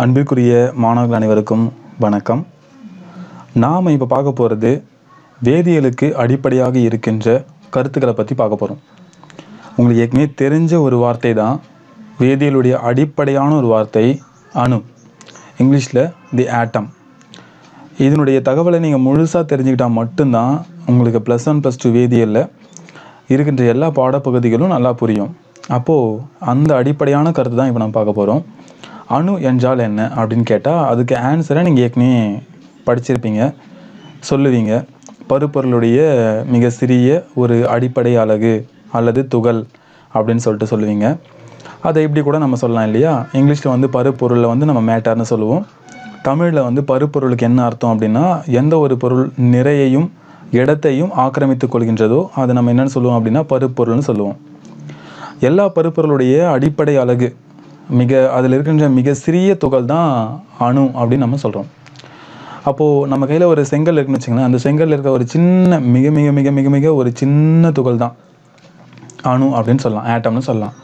அன்பிற்குரிய மாணவர்கள் அனைவருக்கும் வணக்கம். நாம் இப்போ பார்க்க போகிறது வேதியியலுக்கு அடிப்படையாக இருக்கின்ற கருத்துக்களை பற்றி பார்க்க போகிறோம். உங்களுக்கு ஏற்கனவே தெரிஞ்ச ஒரு வார்த்தை தான் வேதியியலுடைய அடிப்படையான ஒரு வார்த்தை அணு, இங்கிலீஷில் தி ஆட்டம். இதனுடைய தகவலை நீங்கள் முழுசாக தெரிஞ்சுக்கிட்டால் மட்டும்தான் உங்களுக்கு +1 +2 வேதியியலில் இருக்கின்ற எல்லா பாடப்பகுதிகளும் நல்லா புரியும். அப்போது அந்த அடிப்படையான கருத்து தான் இப்போ நம்ம பார்க்க போகிறோம். அணு என்றால் என்ன அப்படின்னு கேட்டால் அதுக்கு ஆன்சரை நீங்கள் ஏற்கனவே படிச்சிருப்பீங்க, சொல்லுவீங்க. பருப்பொருளுடைய மிக சிறிய ஒரு அடிப்படை அலகு அல்லது துகள் அப்படின்னு சொல்லுவீங்க. அதை இப்படி கூட நம்ம சொல்லலாம் இல்லையா? இங்கிலீஷில் பருப்பொருளில் நம்ம மேட்டர்னு சொல்லுவோம். தமிழில் பருப்பொருளுக்கு என்ன அர்த்தம் அப்படின்னா, எந்த ஒரு பொருள் நிறையையும் இடத்தையும் ஆக்கிரமித்து கொள்கின்றதோ அதை நம்ம என்னென்னு சொல்லுவோம் அப்படின்னா பருப்பொருள்னு சொல்லுவோம். எல்லா பருப்பொருளுடைய அடிப்படை அலகு அதில் இருக்கின்ற மிக சிறிய துகள் தான் அணு அப்படின்னு நம்ம சொல்கிறோம். அப்போது நம்ம கையில் ஒரு செங்கல் இருக்குன்னு வச்சுங்களேன், அந்த செங்கல் இருக்க ஒரு சின்ன மிக மிக மிக மிக மிக ஒரு சின்ன துகள் தான் அணு அப்படின்னு சொல்லலாம், ஆட்டம்னு சொல்லலாம்.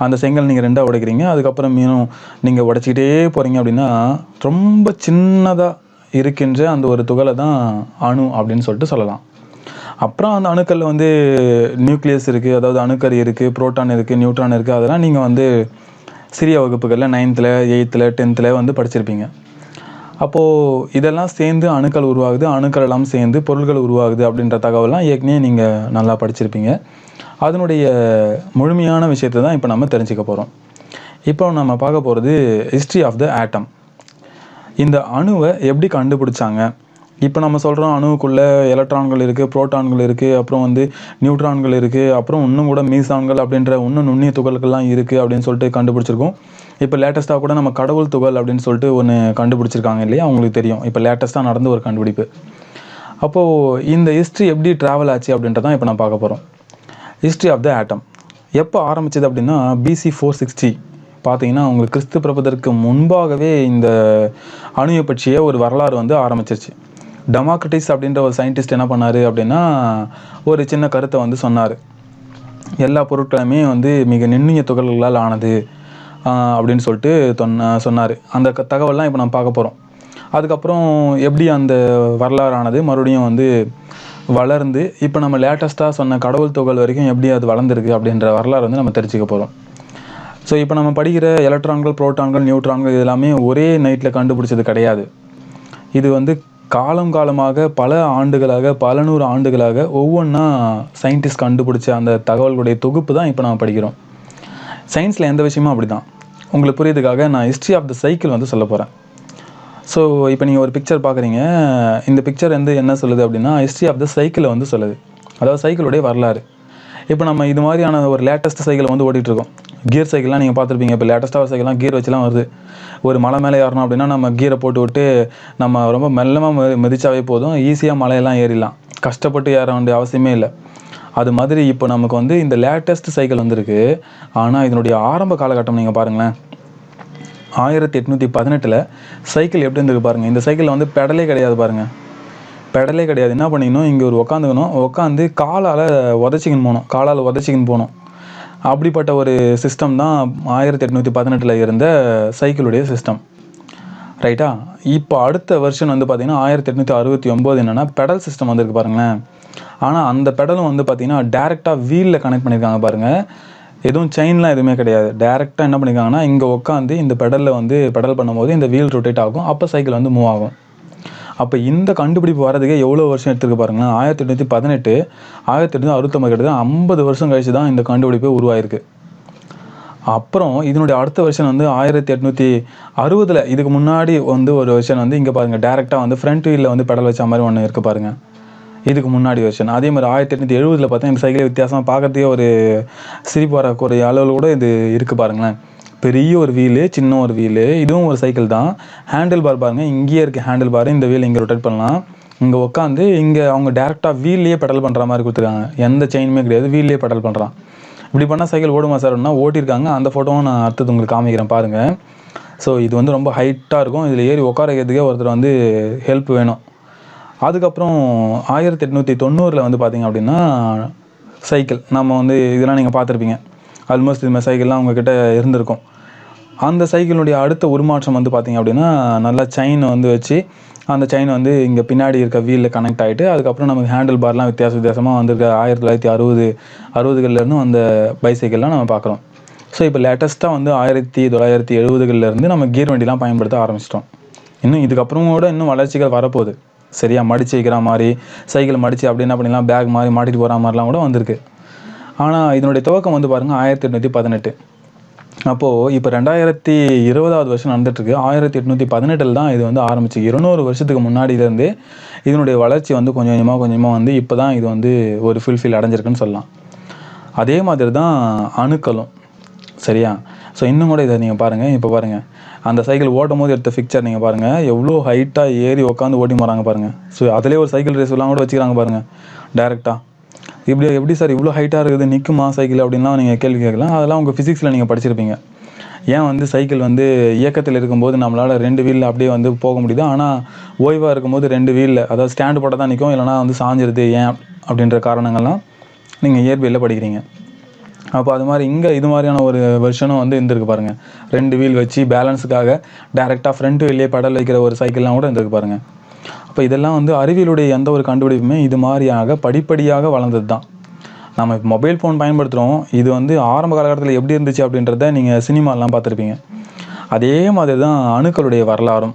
அந்த செங்கல் நீங்கள் 2ஆக உடைக்கிறீங்க, அதுக்கப்புறம் மீனும் நீங்கள் உடைச்சிக்கிட்டே போகிறீங்க அப்படின்னா ரொம்ப சின்னதாக இருக்கின்ற அந்த ஒரு துகளை தான் அணு அப்படின்னு சொல்லலாம். அப்புறம் அந்த அணுக்களில் நியூக்ளியஸ் இருக்குது, அதாவது அணுக்கரு இருக்குது, புரோட்டான் இருக்குது, நியூட்ரான் இருக்குது. அதெல்லாம் நீங்கள் சிறிய வகுப்புகளில் 9th 8th 10th படிச்சிருப்பீங்க. அப்போது இதெல்லாம் சேர்ந்து அணுக்கள் உருவாகுது, அணுக்கள் எல்லாம் சேர்ந்து பொருள்கள் உருவாகுது அப்படின்ற தகவலாம் ஏற்கனவே நீங்கள் நல்லா படிச்சிருப்பீங்க. அதனுடைய முழுமையான விஷயத்தை தான் இப்போ நம்ம தெரிஞ்சுக்க போகிறோம். இப்போ நம்ம பார்க்க போகிறது ஹிஸ்ட்ரி ஆஃப் த ஆட்டம். இந்த அணுவை எப்படி கண்டுபிடிச்சாங்க? இப்போ நம்ம சொல்கிறோம் அணுவுக்குள்ளே எலக்ட்ரான்கள் இருக்குது, புரோட்டான்கள் இருக்குது, அப்புறம் நியூட்ரான்கள் இருக்குது, அப்புறம் இன்னும் கூட மீசான்கள் அப்படின்ற இன்னும் நுண்ணிய துகள்கள்லாம் இருக்குது அப்படின்னு கண்டுபிடிச்சிருக்கோம். இப்போ லேட்டஸ்ட்டாக கூட நம்ம கடவுள் துகள் அப்படின்னு ஒன்று கண்டுபிடிச்சிருக்காங்க இல்லையா? அவங்களுக்கு தெரியும், இப்போ லேட்டஸ்ட்டாக நடந்த ஒரு கண்டுபிடிப்பு. அப்போது இந்த ஹிஸ்ட்ரி எப்படி ட்ராவல் ஆச்சு அப்படின்றதான் இப்போ நான் பார்க்க போகிறோம். ஹிஸ்ட்ரி ஆஃப் த ஆட்டம் எப்போ ஆரம்பிச்சது அப்படின்னா BC 460 பார்த்தீங்கன்னா உங்களுக்கு கிறிஸ்து பிறப்பதற்கு முன்பாகவே இந்த அணுவை பற்றிய ஒரு வரலாறு ஆரம்பிச்சிருச்சு. டெமோக்ரிட்டஸ் அப்படின்ற ஒரு சயின்டிஸ்ட் என்ன பண்ணார் அப்படின்னா ஒரு சின்ன கருத்தை சொன்னார். எல்லா பொருட்களுமே மிக நுண்ணிய துகள்களால் ஆனது அப்படின்னு சொன்னார். அந்த தகவல்லாம் இப்போ நம்ம பார்க்க போகிறோம். அதுக்கப்புறம் எப்படி அந்த வரலாறு ஆனது மறுபடியும் வளர்ந்து இப்போ நம்ம லேட்டஸ்ட்டாக சொன்ன கடவுள் துகள் வரைக்கும் எப்படி அது வளர்ந்துருக்கு அப்படின்ற வரலாறு நம்ம தெரிஞ்சுக்க போகிறோம். ஸோ இப்போ நம்ம படிக்கிற எலக்ட்ரான்கள், புரோட்டான்கள், நியூட்ரான்கள் இது எல்லாமே ஒரே நைட்டில் கண்டுபிடிச்சது கிடையாது. இது காலமாக பல ஆண்டுகளாக, பல 100 ஆண்டுகளாக ஒவ்வொன்றா சயின்டிஸ்ட் கண்டுபிடிச்ச அந்த தகவல்களுடைய தொகுப்பு தான் இப்போ நம்ம படிக்கிறோம். சயின்ஸில் எந்த விஷயமும் அப்படி தான். உங்களுக்கு புரியுறதுக்காக நான் ஹிஸ்ட்ரி ஆஃப் த சைக்கிள் சொல்ல போகிறேன். ஸோ இப்போ நீங்கள் ஒரு பிக்சர் பார்க்குறீங்க. இந்த பிக்சர் என்ன சொல்லுது அப்படின்னா ஹிஸ்ட்ரி ஆஃப் த சைக்கிளை சொல்லுது, அதாவது சைக்கிளுடைய வரலாறு. இப்போ நம்ம இது மாதிரியான ஒரு லேட்டஸ்ட் சைக்கிளை ஓட்டிகிட்ருக்கோம். கியர் சைக்கிள்லாம் நீங்கள் பார்த்துருப்பீங்க. இப்போ லேட்டஸ்ட்டாக ஒரு சைக்கிள்லாம் கியர் வச்சுலாம் வருது. ஒரு மலை மேலே ஏறணும் அப்படின்னா நம்ம கியரை போட்டு விட்டு நம்ம ரொம்ப மெல்லமாக மிதிச்சாவே போதும், ஈஸியாக மலையெல்லாம் ஏறிடலாம், கஷ்டப்பட்டு ஏற வேண்டிய அவசியமே இல்லை. அது மாதிரி இப்போ நமக்கு இந்த லேட்டஸ்ட் சைக்கிள் வந்திருக்கு. ஆனால் இதனுடைய ஆரம்ப காலகட்டம் நீங்கள் பாருங்களேன். 1818 சைக்கிள் எப்படி இருந்திருக்கு பாருங்கள். இந்த சைக்கிளில் பெடலே கிடையாது பாருங்கள், பெடலே கிடையாது. என்ன பண்ணிக்கணும், இங்கே ஒரு உட்காந்து காலால் உதச்சிக்கின்னு போகணும். அப்படிப்பட்ட ஒரு சிஸ்டம் தான் 1818 இருந்த சைக்கிளுடைய சிஸ்டம், ரைட்டா? இப்போ அடுத்த வெர்ஷன் பார்த்தீங்கன்னா 1869 என்னென்னா பெடல் சிஸ்டம் வந்திருக்கு பாருங்களேன். ஆனால் அந்த பெடலும் பார்த்தீங்கன்னா டேரெக்டாக வீலில் கனெக்ட் பண்ணியிருக்காங்க பாருங்கள். எதுவும் செயின்லாம் எதுவுமே கிடையாது. டேரெக்டாக என்ன பண்ணியிருக்காங்கன்னா இங்கே உட்காந்து இந்த பெடலில் பெடல் பண்ணும்போது இந்த வீல் ரொட்டேட் ஆகும், அப்போ சைக்கிள் மூவ் ஆகும். அப்போ இந்த கண்டுபிடிப்பு வரதுக்கே எவ்வளோ வருஷம் எடுத்துருக்கு பாருங்களேன். 1818 1869 கிட்டத்தட்ட 50 வருஷம் கழிச்சு தான் இந்த கண்டுபிடிப்பு உருவாயிருக்கு. அப்புறம் இதனுடைய அடுத்த வருஷன் 1860 இதுக்கு முன்னாடி ஒரு வருஷன் இங்கே பாருங்கள், டேரெக்டாக ஃப்ரண்ட் வீலில் பெடல் வச்ச மாதிரி ஒன்று இருக்குது பாருங்கள், இதுக்கு முன்னாடி வருஷன். அதே மாதிரி 1870 பார்த்தா இந்த சைக்கிள் வித்தியாசமாக பார்க்கறதுக்கே ஒரு சிரிப்பு வரக்கூடிய அளவில் கூட இது இருக்குது பாருங்களேன். பெரிய ஒரு வீலு, சின்ன ஒரு வீலு, இதுவும் ஒரு சைக்கிள் தான். ஹேண்டில் பார் பாருங்கள், இங்கேயே இருக்குது ஹேண்டில் பார். இந்த வீல் இங்கே ரொட்டேட் பண்ணலாம். இங்கே உட்காந்து இங்கே அவங்க டேரெக்டாக வீல்லையே பெடல் பண்ணுற மாதிரி கொடுத்துருக்காங்க. எந்த செயினுமே கிடையாது, வீல்லையே பெடல் பண்ணுறான். இப்படி பண்ணால் சைக்கிள் ஓடுமா சார்னா ஓட்டியிருக்காங்க. அந்த ஃபோட்டோவும் நான் அடுத்தது உங்களுக்கு காமிக்கிறேன் பாருங்கள். ஸோ இது ரொம்ப ஹைட்டாக இருக்கும். இதில் ஏறி உட்காரக்கிறதுக்கே ஒருத்தர் ஹெல்ப் வேணும். அதுக்கப்புறம் 1890 பார்த்தீங்க அப்படின்னா சைக்கிள் நம்ம இதெல்லாம் நீங்கள் பார்த்துருப்பீங்க. ஆல்மோஸ்ட் இது மாதிரி சைக்கிள்லாம் உங்ககிட்ட இருந்திருக்கும். அந்த சைக்கிளுடைய அடுத்த உருமாற்றம் வந்து பார்த்திங்க அப்படின்னா நல்லா செயின் வந்து வச்சு அந்த செயின் வந்து இங்கே பின்னாடி இருக்க வீலில் கனெக்ட் ஆகிட்டு அதுக்கப்புறம் நமக்கு ஹேண்டில் பார்லாம் வித்தியாசமாக வந்திருக்க 1960 அந்த பைசைக்கிள்லாம் நம்ம பார்க்குறோம். ஸோ இப்போ லேட்டஸ்ட்டாக வந்து 1970களிலேருந்து நம்ம கியர் வண்டிலாம் பயன்படுத்த ஆரம்பிச்சிட்டோம். இன்னும் இதுக்கப்புறம் கூட இன்னும் வளர்ச்சிகள் வரப்போகுது. சரியா, மடிச்சு வைக்கிற மாதிரி சைக்கிள் மடித்து அப்படி என்ன பண்ணிடலாம், பேக் மாதிரி மாட்டிட்டு போகிற மாதிரிலாம் கூட வந்திருக்கு. ஆனால் இதனுடைய துவக்கம் வந்து பாருங்கள் 1818. அப்போது இப்போ 2020வது வருஷம் நடந்துகிட்ருக்கு. 1818 தான் இது வந்து ஆரம்பிச்சு. 200 வருஷத்துக்கு முன்னாடியிலேருந்தே இதனுடைய வளர்ச்சி வந்து கொஞ்சம் கொஞ்சமாக வந்து இப்போ தான் இது வந்து ஒரு ஃபுல்ஃபில் அடைஞ்சிருக்குன்னு சொல்லலாம். அதே மாதிரி தான் அணுக்களும். சரியா, ஸோ இன்னும் கூட இதை நீங்கள் பாருங்கள். இப்போ பாருங்கள், அந்த சைக்கிள் ஓட்டும் போது எடுத்த பிக்சர் நீங்கள் பாருங்கள், எவ்வளோ ஹைட்டாக ஏறி உட்காந்து ஓட்டி போகிறாங்க பாருங்கள். ஸோ அதிலே ஒரு சைக்கிள் ரேஸ்லாம் கூட வச்சுக்கிறாங்க பாருங்கள் டேரெக்டாக. எப்படி சார் இவ்வளோ ஹைட்டாக இருக்குது, நிற்குமா சைக்கிள் அப்படின்லாம் நீங்கள் கேள்வி கேட்கலாம். அதெல்லாம் உங்கள் ஃபிசிக்ஸில் நீங்கள் படிச்சிருப்பீங்க. ஏன் வந்து சைக்கிள் வந்து இயக்கத்தில் இருக்கும்போது நம்மளால் 2 வீலில் அப்படியே வந்து போக முடியுது, ஆனால் ஓய்வாக இருக்கும்போது 2 வீலில், அதாவது ஸ்டாண்டு போட்டால் தான் நிற்கும், இல்லைனா வந்து சாஞ்சிருது ஏன் அப்படின்ற காரணங்கள்லாம் நீங்கள் இயற்பியலில் படிக்கிறீங்க. அப்போ அது மாதிரி இங்கே இது மாதிரியான ஒரு வெர்ஷனும் வந்து இருந்திருக்கு பாருங்கள். 2 வீல் வச்சு பேலன்ஸுக்காக டேரெக்டாக ஃப்ரண்ட் வீல்லே பெடல் வைக்கிற ஒரு சைக்கிள்லாம் கூட இருந்திருக்கு பாருங்கள். அப்போ இதெல்லாம் வந்து அறிவியலுடைய எந்த ஒரு கண்டுபிடிப்புமே இது மாதிரியாக படிப்படியாக வளர்ந்தது தான். நம்ம இப்போ மொபைல் ஃபோன் பயன்படுத்துகிறோம். இது வந்து ஆரம்ப காலகட்டத்தில் எப்படி இருந்துச்சு அப்படின்றத நீங்கள் சினிமாலாம் பார்த்துருப்பீங்க. அதே மாதிரி தான் அணுக்களுடைய வரலாறும்.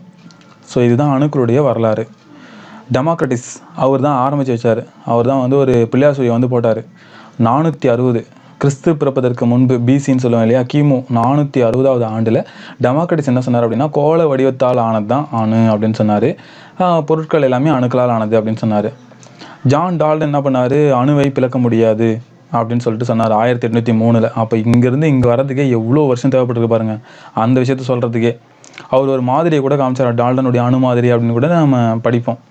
ஸோ இதுதான் அணுக்களுடைய வரலாறு. டெமோக்ரட்டிஸ் அவர் தான் ஆரம்பித்து வச்சார். அவர் தான் வந்து ஒரு பிள்ளையார் சுழியை வந்து போட்டார். 460 கிறிஸ்து பிறப்பதற்கு முன்பு, பிசின்னு சொல்லுவோம் இல்லையா, கிமு 460வது ஆண்டில் டெமோக்ரட்டிஸ் என்ன சொன்னார் அப்படின்னா, கோள வடிவத்தால் ஆனது தான் அணு அப்படின்னு சொன்னார். பொருட்கள் எல்லாமே அணுக்களால் ஆனது அப்படின்னு சொன்னார். ஜான் டால்டன் என்ன பண்ணார், அணுவை பிளக்க முடியாது அப்படின்னு சொல்லிட்டு சொன்னார் 1803. அப்போ இங்கேருந்து இங்கே வரதுக்கே எவ்வளோ வருஷம் தேவைப்பட்டிருக்கு பாருங்கள். அந்த விஷயத்த சொல்கிறதுக்கே அவர் ஒரு மாதிரியை கூட காமிச்சார், டால்டனுடைய அணு மாதிரி அப்படின்னு கூட நம்ம படிப்போம்.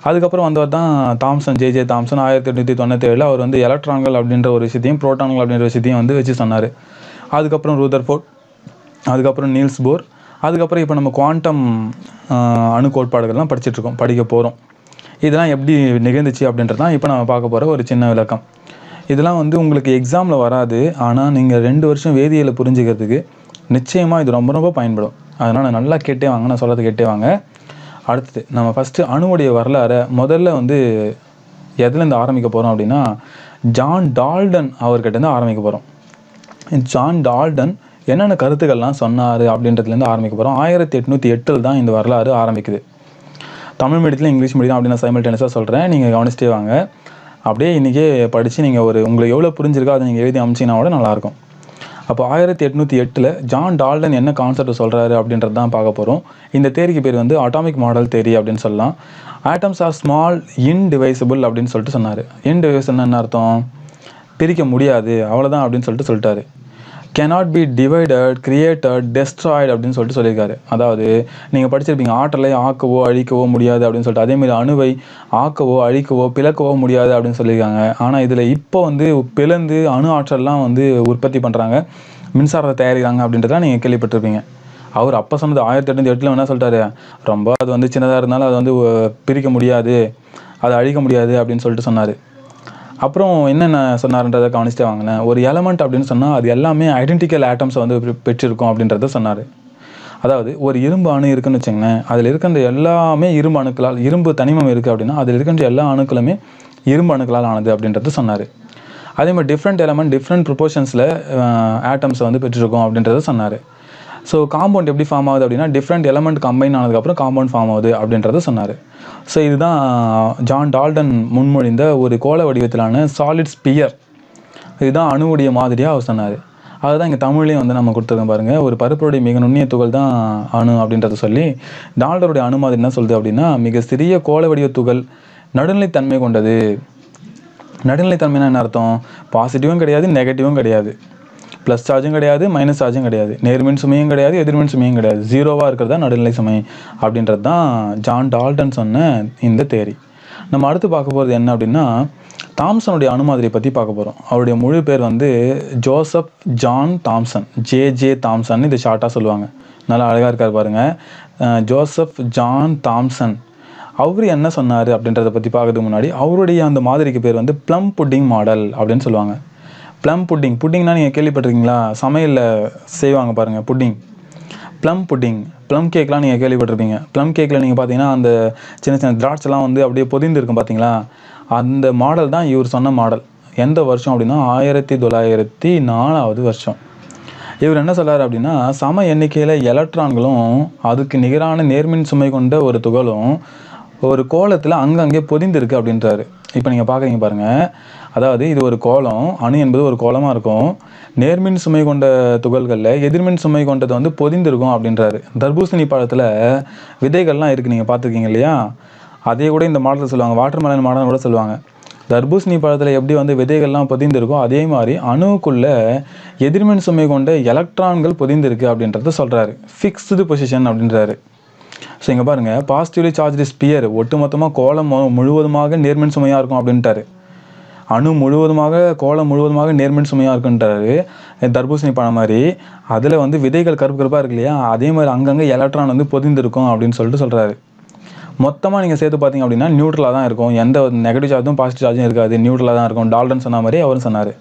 அதுக்கப்புறம் வந்தவர் தான் தாம்சன், ஜே தாம்சன். 1897 அவர் வந்து எலக்ட்ரான்கள் அப்படின்ற ஒரு விஷயத்தையும் புரோட்டான்கள் அப்படின்ற விஷயத்தையும் வந்து வச்சு சொன்னார். அதுக்கப்புறம் ரூதர்ஃபோர்ட், அதுக்கப்புறம் நீல்ஸ் போர், அதுக்கப்புறம் இப்போ நம்ம குவாண்டம் அணு கோட்பாடுகள்லாம் படிக்க போகிறோம். இதெல்லாம் எப்படி நிகழ்ந்துச்சு அப்படின்றது தான் இப்போ நம்ம பார்க்க போகிற ஒரு சின்ன விளக்கம். இதெல்லாம் வந்து உங்களுக்கு எக்ஸாமில் வராது, ஆனால் நீங்கள் 2 வருஷம் வேதியியலை புரிஞ்சுக்கிறதுக்கு நிச்சயமாக இது ரொம்ப பயன்படும். அதனால் நல்லா கேட்டே வாங்க, நான் சொல்கிறது கேட்டே வாங்க. அடுத்தது நம்ம ஃபஸ்ட்டு அணுவுடைய வரலாறை முதல்ல வந்து எதுலேருந்து ஆரம்பிக்க போகிறோம் அப்படின்னா, ஜான் டால்டன் அவர்கிட்டேருந்து ஆரம்பிக்க போகிறோம். ஜான் டால்டன் என்னென்ன கருத்துக்கள்லாம் சொன்னார் அப்படின்றதுலேருந்து ஆரம்பிக்க போகிறோம். 1808 தான் இந்த வரலாறு ஆரம்பிக்குது. தமிழ் மீடியத்தில் இங்கிலீஷ் மீடியம் அப்படின்னு நான் சைமல்டேனியஸாக சொல்கிறேன், நீங்கள் கவனிச்சிட்டே வாங்க. அப்படியே இன்றைக்கே படித்து நீங்கள் உங்களுக்கு எவ்வளோ புரிஞ்சிருக்கோ அதை நீங்கள் எழுதி அமைச்சிங்கன்னா கூட நல்லாயிருக்கும். அப்போ 1808 ஜான் டால்டன் என்ன கான்செப்ட் சொல்கிறாரு அப்படின்றது தான் பார்க்க போகிறோம். இந்த தேரிக்கு பேர் வந்து அட்டாமிக் மாடல் தேரி அப்படின்னு சொல்லலாம். ஆட்டம்ஸ் ஆர் ஸ்மால் இன்டிவைசிபிள் அப்படின்னு சொல்லிட்டு சொன்னார். இன்டிவைசிபிள் என்ன அர்த்தம், பிரிக்க முடியாது அவ்வளோதான் அப்படின்னு சொல்லிட்டாரு. cannot be divided, created, destroyed அப்படின்னு சொல்லியிருக்காரு. அதாவது நீங்கள் படிச்சிருப்பீங்க, ஆற்றலை ஆக்கவோ அழிக்கவோ முடியாது அப்படின்னு சொல்லிட்டு. அதேமாதிரி அணுவை ஆக்கவோ அழிக்கவோ பிளக்கவோ முடியாது அப்படின்னு சொல்லியிருக்காங்க. ஆனால் இதில் இப்போ வந்து பிளந்து அணு ஆற்றல்லாம் வந்து உற்பத்தி பண்ணுறாங்க, மின்சாரத்தை தயாரிக்கிறாங்க அப்படின்றதான் நீங்கள் கேள்விப்பட்டிருப்பீங்க. அவர் அப்போ சொன்னது 1808 என்ன சொல்லிட்டாரு, ரொம்ப அது வந்து சின்னதாக இருந்தாலும் அதை வந்து பிரிக்க முடியாது, அதை அழிக்க முடியாது அப்படின்னு சொல்லிட்டு சொன்னார். அப்புறம் என்னென்ன சொன்னார்ன்றதை கவனிச்சிட்டே வாங்கினேன். ஒரு எலமெண்ட் அப்படின்னு சொன்னால் அது எல்லாமே ஐடென்டிக்கல் ஆட்டம்ஸை வந்து பெற்றிருக்கும் அப்படின்றத சொன்னார். அதாவது ஒரு இரும்பு அணு இருக்குன்னு வச்சுங்களேன், அதில் இருக்கின்ற எல்லாமே இரும்பு அணுக்களால், இரும்பு தனிமம் இருக்குது அப்படின்னா அதில் இருக்கின்ற எல்லா அணுக்களுமே இரும்பு அணுக்களால் ஆனது அப்படின்றது சொன்னார். அதே மாதிரி டிஃப்ரெண்ட் எலமெண்ட் டிஃப்ரெண்ட் ப்ரொபோர்ஷன்ஸில் ஆட்டம்ஸை வந்து பெற்றிருக்கும் அப்படின்றத சொன்னார். ஸோ காம்பவுண்ட் எப்படி ஃபார்ம் ஆகுது அப்படின்னா, டிஃப்ரெண்ட் எலமெண்ட் கம்பைன் ஆனதுக்கப்புறம் காம்பவுண்ட் ஃபார்ம் ஆகுது அப்படின்றத சொன்னார். ஸோ இதுதான் ஜான் டால்டன் முன்மொழிந்த ஒரு கோள வடிவத்திலான சாலிட் ஸ்பியர். இதுதான் அணுவுடைய மாதிரியாக அவர் சொன்னார். அதுதான் இங்கே தமிழ்லேயும் வந்து நம்ம கொடுத்துருக்கோம் பாருங்கள். ஒரு பருப்புடைய மிக நுண்ணிய துகள் தான் அணு அப்படின்றத சொல்லி, டால்டருடைய அணு மாதிரி என்ன சொல்லுது அப்படின்னா, மிக சிறிய கோள வடிவ துகள் நடுநிலைத்தன்மை கொண்டது. நடுநிலைத்தன்மைனா என்ன அர்த்தம், பாசிட்டிவும் கிடையாது நெகட்டிவும் கிடையாது, ப்ளஸ் சார்ஜும் கிடையாது மைனஸ் சார்ஜும் கிடையாது, நேர்மின் சுமையும் கிடையாது எதிர்மின் சுமையும் கிடையாது, ஜீரோவாக இருக்கிறது தான் நடுநிலை சுமை அப்படின்றது தான் ஜான் டால்டன் சொன்ன இந்த தேரி. நம்ம அடுத்து பார்க்க போகிறது என்ன அப்படின்னா, தாம்சனுடைய அணுமாதிரியை பற்றி பார்க்க போகிறோம். அவருடைய முழு பேர் வந்து Joseph John Thomson, J Thomson இது ஷார்ட்டாக சொல்லுவாங்க. நல்லா அழகாக இருக்கார் பாருங்கள், ஜோசப் ஜான் தாம்சன். அவர் என்ன சொன்னார் அப்படின்றத பற்றி பார்க்கறதுக்கு முன்னாடி, அவருடைய அந்த மாதிரிக்கு பேர் வந்து ப்ளம் புட்டிங் மாடல் அப்படின்னு சொல்லுவாங்க. ப்ளம் புட்டிங்னா நீங்கள் கேள்விப்பட்டிருக்கீங்களா, சமையலில் செய்வாங்க பாருங்கள் புட்டிங், ப்ளம் புட்டிங், ப்ளம் கேக்லாம் நீங்கள் கேள்விப்பட்டிருப்பீங்க. ப்ளம் கேக்கில் நீங்கள் பார்த்தீங்கன்னா அந்த சின்ன சின்ன திராட்சைலாம் வந்து அப்படியே பொதிந்து இருக்கும் பார்த்தீங்களா, அந்த மாடல் தான் இவர் சொன்ன மாடல். எந்த வருஷம் அப்படின்னா 1904 வருஷம். இவர் என்ன சொல்கிறார் அப்படின்னா, சம எண்ணிக்கையில் எலக்ட்ரான்களும் அதுக்கு நிகரான நேர்மின் சுமை கொண்ட ஒரு துகளும் ஒரு கோளத்தில் அங்கங்கே பொதிந்திருக்கு அப்படின்றாரு. இப்போ நீங்கள் பார்க்குறீங்க பாருங்கள், அதாவது இது ஒரு கோளம், அணு என்பது ஒரு கோளமாக இருக்கும். நேர்மின் சுமை கொண்ட துகள்களில் எதிர்மின் சுமை கொண்டது வந்து பொதிந்திருக்கும் அப்படின்றாரு. தர்பூசணி பழத்தில் விதைகள்லாம் இருக்குது, நீங்கள் பார்த்துருக்கீங்க இல்லையா, அதே கூட இந்த மாடலில் சொல்லுவாங்க, வாட்டர்மெலன் மாடல் கூட சொல்லுவாங்க. தர்பூசணி பழத்தில் எப்படி வந்து விதைகள்லாம் பொதிந்திருக்கோ அதே மாதிரி அணுவுக்குள்ள எதிர்மின் சுமை கொண்ட எலக்ட்ரான்கள் பொதிந்திருக்கு அப்படின்றத சொல்கிறாரு. ஃபிக்ஸ்டு பொசிஷன் அப்படின்றாரு. ஸோ இங்கே பாருங்கள், பாசிட்டிவ்லி சார்ஜ்டு ஸ்பியர் ஒட்டுமொத்தமாக கோளம் முழுவதுமாக நேர்மின் சுமையாக இருக்கும் அப்படின்ட்டாரு. அணு முழுவதுமாக கோளம் முழுவதுமாக நேர்மின் சுமையாக இருக்குன்றாரு. தர்பூசணி பழம் மாதிரி அதில் வந்து விதைகள் கருப்பு கருப்பாக இருக்கு இல்லையா, அதே மாதிரி அங்கங்கே எலக்ட்ரான் வந்து பொதிந்திருக்கும் அப்படின்னு சொல்லிட்டு சொல்கிறாரு. மொத்தமாக நீங்கள் சேர்த்து பார்த்தீங்க அப்படின்னா நியூட்ரலாக தான் இருக்கும், எந்த நெகட்டிவ் சார்ஜும் பாசிட்டிவ் சார்ஜும் இருக்காது, நியூட்ரலாக தான் இருக்கும். டால்டன் சொன்ன மாதிரி அவரும் சொன்னார்.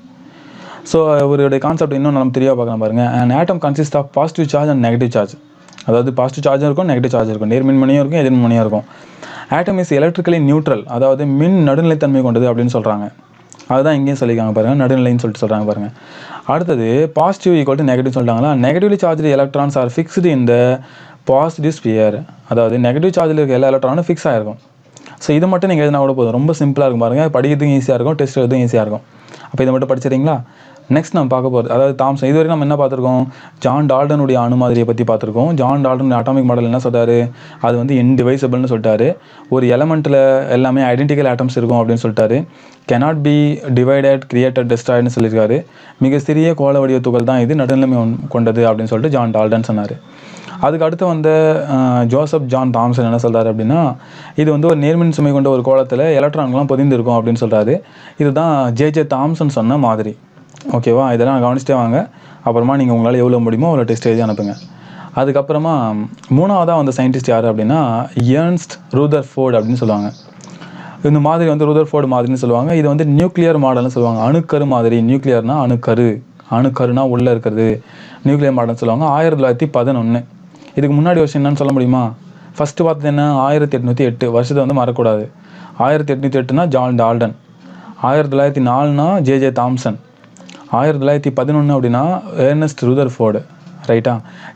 ஸோ அவருடைய கான்செப்ட் இன்னும் நம்ம தெளிவாக பார்க்கலாம் பாருங்கள். an atom consists of positive charge and negative charge. அதாவது பாசிட்டிவ் சார்ஜும் இருக்கும், நெகட்டிவ் சார்ஜ் இருக்கும், நேர்மின்மணியும் இருக்கும், எதிர்மின்மணியும் இருக்கும். ஆட்டம் இஸ் எலக்ட்ரிக்கலி நியூட்ரல், அதாவது மின் நடுநிலைத்தன்மை கொண்டது அப்படின்னு சொல்கிறாங்க. அதுதான் இங்கேயும் சொல்லியிருக்காங்க பாருங்கள், நடுநிலைன்னு சொல்லிட்டு சொல்கிறாங்க பாருங்கள். அடுத்தது பாசிட்டிவ் ஈக்குவல் டு நெகட்டிவ் சொல்லிட்டாங்களா. Negatively charge electrons are fixed in the positive sphere, அதாவது நெகட்டிவ் சார்ஜில் இருக்க எல்லா எலக்ட்ரானும் ஃபிக்ஸ் ஆகிருக்கும். ஸோ இது மட்டும் நீங்கள் எழுதினா கூட போதும், ரொம்ப சிம்பிளாக இருக்கும் பாருங்கள், படிக்கிறதுக்கும் ஈஸியாக இருக்கும், டெஸ்ட் எழுதும் ஈஸியாக இருக்கும். அப்போ இதை மட்டும் படிச்சிடுறீங்களா. நெக்ஸ்ட் நம்ம பார்க்க போகிறது, அதாவது தாம்சன். இதுவரை நம்ம என்ன பார்த்துருக்கோம், ஜான் டால்டனுடைய அணு மாதிரியை பற்றி பார்த்துருக்கோம். ஜான் டால்டன் அட்டாமிக் மாடல் என்ன சொல்கிறாரு, அது வந்து இன்டிவைசபிள்னு சொல்லிட்டாரு. ஒரு எலமெண்ட்டில் எல்லாமே ஐடென்டிக்கல் ஆட்டம்ஸ் இருக்கும் அப்படின்னு சொல்லிட்டாரு. cannot be divided, created, destroyedனு சொல்லியிருக்காரு. மிக சிறிய கோள வடிவ துகள் தான் இது, நடுநிலைமை கொண்டது அப்படின்னு சொல்லிட்டு ஜான் டால்டன் சொன்னார். அதுக்கு அடுத்து வந்த ஜோசப் ஜான் தாம்சன் என்ன சொல்கிறாரு அப்படின்னா, இது வந்து ஒரு நேர்மின் சுமை கொண்ட ஒரு கோளத்தில் எலக்ட்ரான்கள்லாம் பொதிந்திருக்கும் அப்படின்னு சொல்கிறாரு. இதுதான் ஜே தாம்சன் சொன்ன மாதிரி. ஓகேவா, இதெல்லாம் கவனிச்சிட்டே வாங்க. அப்புறமா நீங்கள் உங்களால் எவ்வளோ முடியுமோ அவ்வளோ டெஸ்ட் எழுதி அனுப்புங்க. அதுக்கப்புறமா மூணாவதாக வந்த சயின்டிஸ்ட் யார் அப்படின்னா எர்ன்ஸ்ட் ரூதர்ஃபோர்ட் அப்படின்னு சொல்லுவாங்க. இந்த மாதிரி வந்து ரூதர்ஃபோர்டு மாதிரின்னு சொல்லுவாங்க. இது வந்து நியூக்ளியர் மாடல்னு சொல்லுவாங்க. அணுக்கரு மாதிரி, நியூக்ளியர்னா அணுக்கரு, அணுக்கருனா உள்ளே இருக்கிறது, நியூக்ளியர் மாடல்னு சொல்லுவாங்க. 1911. இதுக்கு முன்னாடி வருஷம் என்னன்னு சொல்ல முடியுமா? ஃபஸ்ட்டு பார்த்தது என்ன, 1808 வருஷத்தை வந்து மறக்கக்கூடாது. 1808னா ஜான் டால்டன், 1904னா ஜே தாம்சன், 1911 அப்படின்னா எர்னஸ்ட் ரூதர்ஃபோர்டு. ரைட்டா?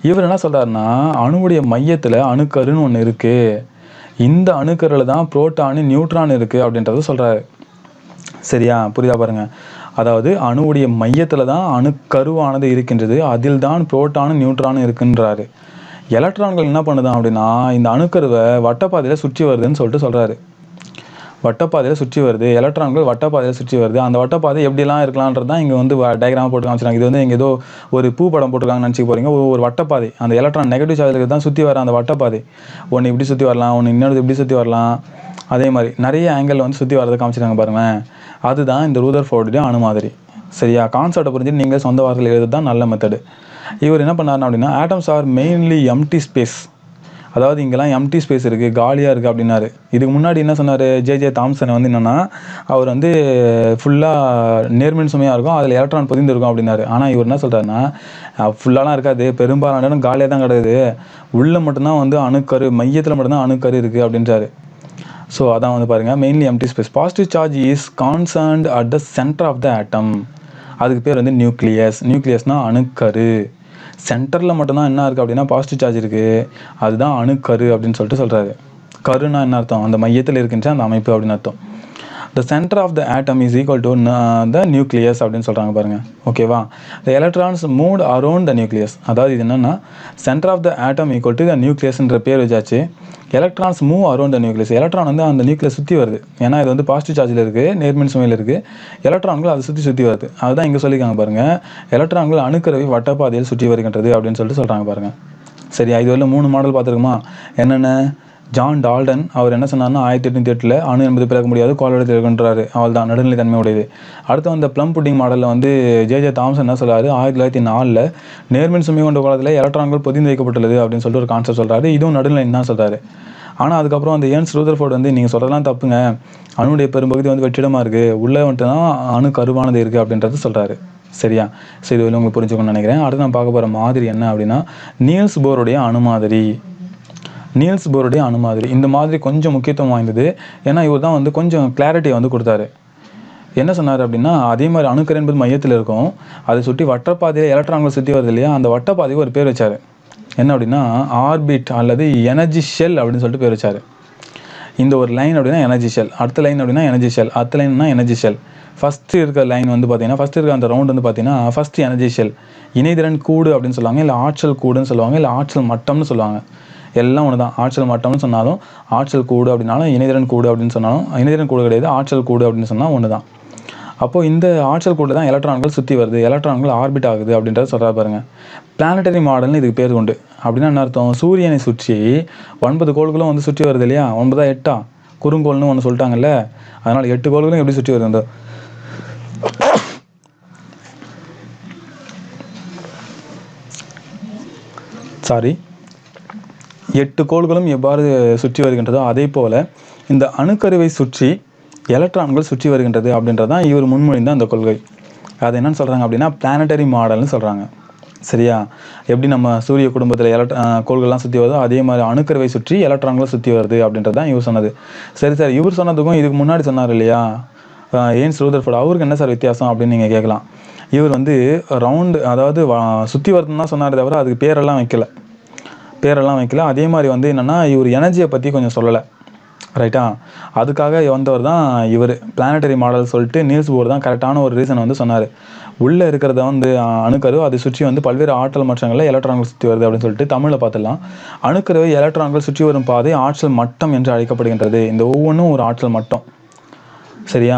இவர் என்ன சொல்கிறாருன்னா, அணுவுடைய மையத்தில் அணுக்கருன்னு ஒன்று இருக்குது, இந்த அணுக்கரில் தான் புரோட்டானு நியூட்ரான் இருக்குது அப்படின்றத சொல்கிறாரு. சரியா, புரியுதா பாருங்கள். அதாவது அணுவுடைய மையத்தில் தான் அணுக்கருவானது இருக்கின்றது, அதில் தான் புரோட்டானு நியூட்ரானு இருக்குன்றாரு. எலக்ட்ரான்கள் என்ன பண்ணுதான் அப்படின்னா இந்த அணுக்கருவை வட்டப்பாதையில் சுற்றி வருதுன்னு சொல்லிட்டு சொல்கிறாரு. வட்டப்பாதையில் சுற்றி வருது, எலக்ட்ரான்கள் வட்டப்பாதையில் சுற்றி வருது. அந்த வட்டப்பாதை எப்படிலாம் இருக்கலான்றது தான் இங்கே வந்து டயக்ராம் போட்டு காமிச்சிருக்காங்க. இது வந்து இங்கே ஏதோ ஒரு பூ படம் போட்டிருக்காங்கன்னு நினச்சிக்க போகிறீங்க. ஒரு வட்டப்பாதை, அந்த எலக்ட்ரான் நெகட்டிவ் சார்ஜுக்கு தான் சுற்றி வர அந்த வட்டப்பாதை. ஒன்று இப்படி சுற்றி வரலாம், ஒன்று இன்னொரு இப்படி சுற்றி வரலாம், அதே மாதிரி நிறைய ஆங்கிள் வந்து சுற்றி வரதை காமிச்சிருக்காங்க பாருங்களேன். அதுதான் இந்த ரூதர்ஃபோர்டுடைய அணு மாதிரி. சரியா, கான்செப்டை புரிஞ்சுட்டு நீங்கள் சொந்த வார்த்தையில் எழுதுறது தான் நல்ல மெத்தடு. இவர் என்ன பண்ணாருன்னா அப்படின்னா, atoms are mainly empty space, அதாவது இங்கெல்லாம் எம்டி ஸ்பேஸ் இருக்குது, காலியாக இருக்குது அப்படின்னாரு. இதுக்கு முன்னாடி என்ன சொன்னார், ஜே தாம்சன் வந்து என்னென்னா, அவர் வந்து ஃபுல்லாக நேர்மின் சுமையாக இருக்கும், அதில் எலக்ட்ரான் பொதிந்திருக்கும் அப்படின்னாரு. ஆனால் இவர் என்ன சொல்கிறாருன்னா, ஃபுல்லாலாம் இருக்காது, பெரும்பாலான இடம் காலியாக தான் கிடையாது, உள்ளே மட்டும்தான் வந்து அணுக்கரு, மையத்தில் மட்டும்தான் அணுக்கரு இருக்குது அப்படின்றாரு. ஸோ அதான் வந்து பாருங்கள், mainly empty space. Positive charge is concerned at the centre of the atom, அதுக்கு பேர் வந்து நியூக்ளியஸ். நியூக்ளியஸ்னால் அணுக்கரு. சென்டரில் மட்டும்தான் என்ன இருக்குது அப்படின்னா பாசிட்டிவ் சார்ஜ் இருக்குது, அதுதான் அணுக்கரு அப்படின்னு சொல்லிட்டு சொல்கிறாரு. கருனா என்ன அர்த்தம், அந்த மையத்தில் இருக்கின்ற அந்த அமைப்பு அப்படின்னு அர்த்தம். The centre of the atom is equal to the nucleus அப்படின்னு சொல்கிறாங்க பாருங்கள். ஓகேவா, the electrons move around the nucleus, அதாவது இது என்னென்னா centre of the atom equal to the நியூக்ளியஸ்ன்ற பேர் வச்சாச்சு. Electrons move around the nucleus, electron வந்து அந்த நியூக்ளியஸ் சுற்றி வருது, ஏன்னா இது வந்து பாசிட்டிவ் சார்ஜில் இருக்குது, நேர்மின் சுமையில் இருக்குது, எலக்ட்ரான்கள் அதை சுற்றி வருது. அதுதான் இங்கே சொல்லியிருக்காங்க பாருங்கள், எலக்ட்ரான்கள் அணுக்கருவை வட்டப்பாதையில் சுற்றி வருகின்றது அப்படின்னு சொல்லிட்டு சொல்கிறாங்க பாருங்கள். சரியா, இது வரல 3 மாடல் பார்த்துருக்குமா. என்னென்ன, ஜான் டால்டன் அவர் என்ன சொன்னார்னா 1808 அணு என்பது பிறக்க முடியாது, கோளத்தில் இருக்குன்றாரு, அவள் தான் நடுநிலை தன்மை உடையது. அடுத்து வந்து ப்ளம் புட்டிங் மாடலில் வந்து ஜே தாம்சன் என்ன சொல்கிறாரு, 1904 நேர்மின் சுமை கொண்ட கோளத்தில் எலக்ட்ரான்கள் பொதிந்து வைக்கப்பட்டுள்ளது அப்படின்னு சொல்லிட்டு ஒரு கான்செப்ட் சொல்கிறாரு. இதுவும் நடுநிலைன்னு தான் சொல்கிறாரு. ஆனால் அதுக்கப்புறம் அந்த எர்ன்ஸ்ட் ரூதர்ஃபோர்ட் வந்து நீங்கள் சொல்கிறதெல்லாம் தப்புங்க, அணுடைய பெரும்பகுதி வந்து வெற்றிடமாக இருக்குது, உள்ளே வந்துட்டு தான் அணு கருவானது இருக்குது அப்படின்றது சொல்கிறாரு. சரியா? ஸோ இது உங்களுக்கு புரிஞ்சுக்கணும்னு நினைக்கிறேன். அடுத்து நான் பார்க்க போகிற மாதிரி என்ன அப்படின்னா நீல்ஸ் போருடைய அணுமாதிரி. நீல்ஸ் போருடைய அணுமாதிரி இந்த மாதிரி கொஞ்சம் முக்கியத்துவம் வாய்ந்தது. ஏன்னா இவர் தான் வந்து கொஞ்சம் கிளாரிட்டியை வந்து கொடுத்தாரு. என்ன சொன்னார் அப்படின்னா, அதே மாதிரி அணுக்கரு என்பது மையத்தில் இருக்கும், அதை சுற்றி வட்டப்பாதையில் எலக்ட்ரான்கள் சுற்றி வருது இல்லையா, அந்த வட்டப்பாதைக்கு ஒரு பேர் வச்சார். என்ன அப்படின்னா ஆர்பிட் அல்லது எனர்ஜி ஷெல் அப்படின்னு சொல்லிட்டு பேர் வச்சார். இந்த ஒரு லைன் அப்படின்னா எனர்ஜி ஷெல், அடுத்த லைன் அப்படின்னா எனர்ஜி ஷெல், அடுத்த லைன்னா எனர்ஜி ஷெல். ஃபஸ்ட்டு இருக்க லைன் வந்து பார்த்தீங்கன்னா ஃபஸ்ட்டு இருக்க அந்த ரவுண்ட் வந்து பார்த்தீங்கன்னா ஃபஸ்ட்டு எனர்ஜி ஷெல், இணைதிறன் கூடு அப்படின்னு சொல்லுவாங்க, இல்லை ஆற்றல் கூடுன்னு சொல்லுவாங்க, இல்லை ஆற்றல் மட்டம்னு சொல்லுவாங்க. எல்லாம் ஒன்று தான். ஆற்றல் மட்டம்னு சொன்னாலும் ஆற்றல் கூடு அப்படின்னாலும் இணைதிறன் கூடு அப்படின்னு சொன்னாலும் இணைதிறன் கூடு கிடையாது, ஆற்றல் கூடு அப்படின்னு சொன்னால் ஒன்று தான். அப்போது இந்த ஆற்றல் கூடு தான் எலக்ட்ரான்கள் சுற்றி வருது, எலக்ட்ரான்கள் ஆர்பிட் ஆகுது அப்படின்றத சொல்கிறா பாருங்க. பிளானட்டரி மாடல்னு இதுக்கு பேர் உண்டு. அப்படின்னா என்ன அர்த்தம்? சூரியனை சுற்றி 9 கோள்களும் வந்து சுற்றி வருது இல்லையா, 9 8 குறுங்கோள்னு ஒன்று சொல்லிட்டாங்கல்ல, அதனால் 8 கோள்களும் எப்படி சுற்றி வருது? சாரி 8 கோள்களும் எவ்வாறு சுற்றி வருகின்றதோ அதே போல் இந்த அணுக்கருவை சுற்றி எலக்ட்ரான்கள் சுற்றி வருகின்றது அப்படின்றது தான் இவர் முன்மொழிந்த அந்த கொள்கை. அது என்னன்னு சொல்கிறாங்க அப்படின்னா பிளானட்டரி மாடல்னு சொல்கிறாங்க. சரியா? எப்படி நம்ம சூரிய குடும்பத்தில் கோள்கள்லாம் சுற்றி வருதோ அதே மாதிரி அணுக்கருவை சுற்றி எலக்ட்ரான்களும் சுற்றி வருது அப்படின்றது தான் இவர் சொன்னது. சரி சார், இவர் சொன்னதுக்கும் இதுக்கு முன்னாடி சொன்னார் இல்லையா ஏன்ஸ் ரூதர்ஃபோர்ட், அவருக்கு என்ன சார் வித்தியாசம் அப்படின்னு நீங்கள் கேட்கலாம். இவர் வந்து ரவுண்டு அதாவது சுற்றி வருதுன்னு தான் சொன்னார் தவிர அதுக்கு பேரெல்லாம் வைக்கல. அதே மாதிரி வந்து என்னென்னா இவர் எனர்ஜியை பற்றி கொஞ்சம் சொல்லலை. ரைட்டா? அதுக்காக வந்தவர் தான் இவர். பிளானட்டரி மாடல் சொல்லிட்டு நீல்ஸ் போர் தான் கரெக்டான ஒரு ரீசன் வந்து சொன்னார். உள்ளே இருக்கிறத வந்து அணுக்கரு அதை சுற்றி வந்து பல்வேறு ஆற்றல் மட்டங்களில் எலக்ட்ரான்கள் சுற்றி வருது அப்படின்னு சொல்லிட்டு தமிழில் பார்த்துடலாம். அணுக்கருவை எலக்ட்ரான்கள் சுற்றி வரும் பாதை ஆற்றல் மட்டம் என்று அழைக்கப்படுகின்றது. இந்த ஒவ்வொன்றும் ஒரு ஆற்றல் மட்டம். சரியா?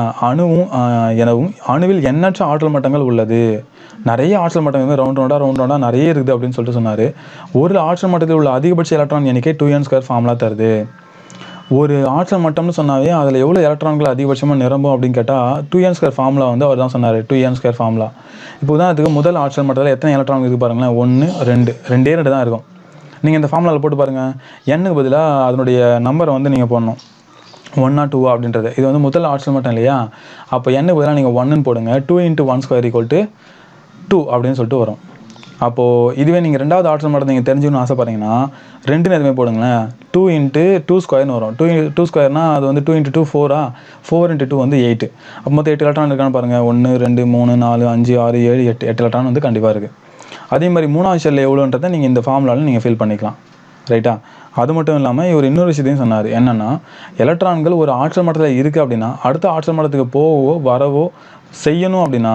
எனவும் அணுவில் எண்ணற்ற ஆற்றல் மட்டங்கள் உள்ளது. நிறைய ஆற்றல் மட்டங்கள் ரவுண்ட் ரவுண்டாக நிறைய இருக்குது அப்படின்னு சொல்லிட்டு சொன்னார். ஒரு ஆற்றல் மட்டத்தில் உள்ள அதிகபட்ச எலக்ட்ரான் எண்ணிக்கை 2n² ஃபார்முலா தருது. ஒரு ஆற்றல் மட்டம்னு சொன்னாவே அதில் எவ்வளோ எலக்ட்ரான்கள் அதிகபட்சமாக நிரம்பும் அப்படின்னு கேட்டால் 2n² ஃபார்முலா வந்து அவர் தான் சொன்னார். 2n² formula. இப்போ உதாரணத்துக்கு முதல் ஆற்றல் மட்டத்தில் எத்தனை எலக்ட்ரான் இருக்குது பாருங்களேன், 1 2 2 தான் இருக்கும். நீங்கள் இந்த ஃபார்முலாவில் போட்டு பாருங்கள், எண்ணுக்கு பதிலாக அதனுடைய நம்பரை வந்து நீங்கள் போடணும், 1 2 அப்படின்றது. இது வந்து முதல் ஆற்றல் மட்டம் இல்லையா, அப்போ எண்ணுக்கு பதிலாக நீங்கள் 1ன்னு போடுங்க. 2 × 1² = 2 அப்படின்னு சொல்லிட்டு வரும். அப்போது இதுவே நீங்கள் ரெண்டாவது ஆற்றல் மட்டத்தை நீங்கள் தெரிஞ்சுக்கணும்னு ஆசைப்பட்றீங்கன்னா 2 எதுவுமே போடுங்களேன், 2 × 2² வரும். 2 2² அது வந்து 2 × 2 4 4 × 2 வந்து 8. அப்போ மொத்தம் 8 எலக்ட்ரான் இருக்கான்னு பாருங்கள். 1 2 3 4 5 6 7 8 எலக்ட்ரான் வந்து கண்டிப்பாக இருக்குது. அதே மாதிரி மூணாவது ஷெல்லில் எவ்வளோன்றதை நீங்கள் இந்த ஃபார்முலாவில் நீங்கள் ஃபில் பண்ணிக்கலாம். ரைட்டா? அது மட்டும் இல்லாமல் இவர் இன்னொரு விஷயத்தையும் சொன்னார். என்னென்னா எலக்ட்ரான்கள் ஒரு ஆற்றல் மட்டத்தில் இருக்குது அப்படின்னா அடுத்த ஆற்றல் மட்டத்துக்கு போகவோ வரவோ செய்யணும் அப்படின்னா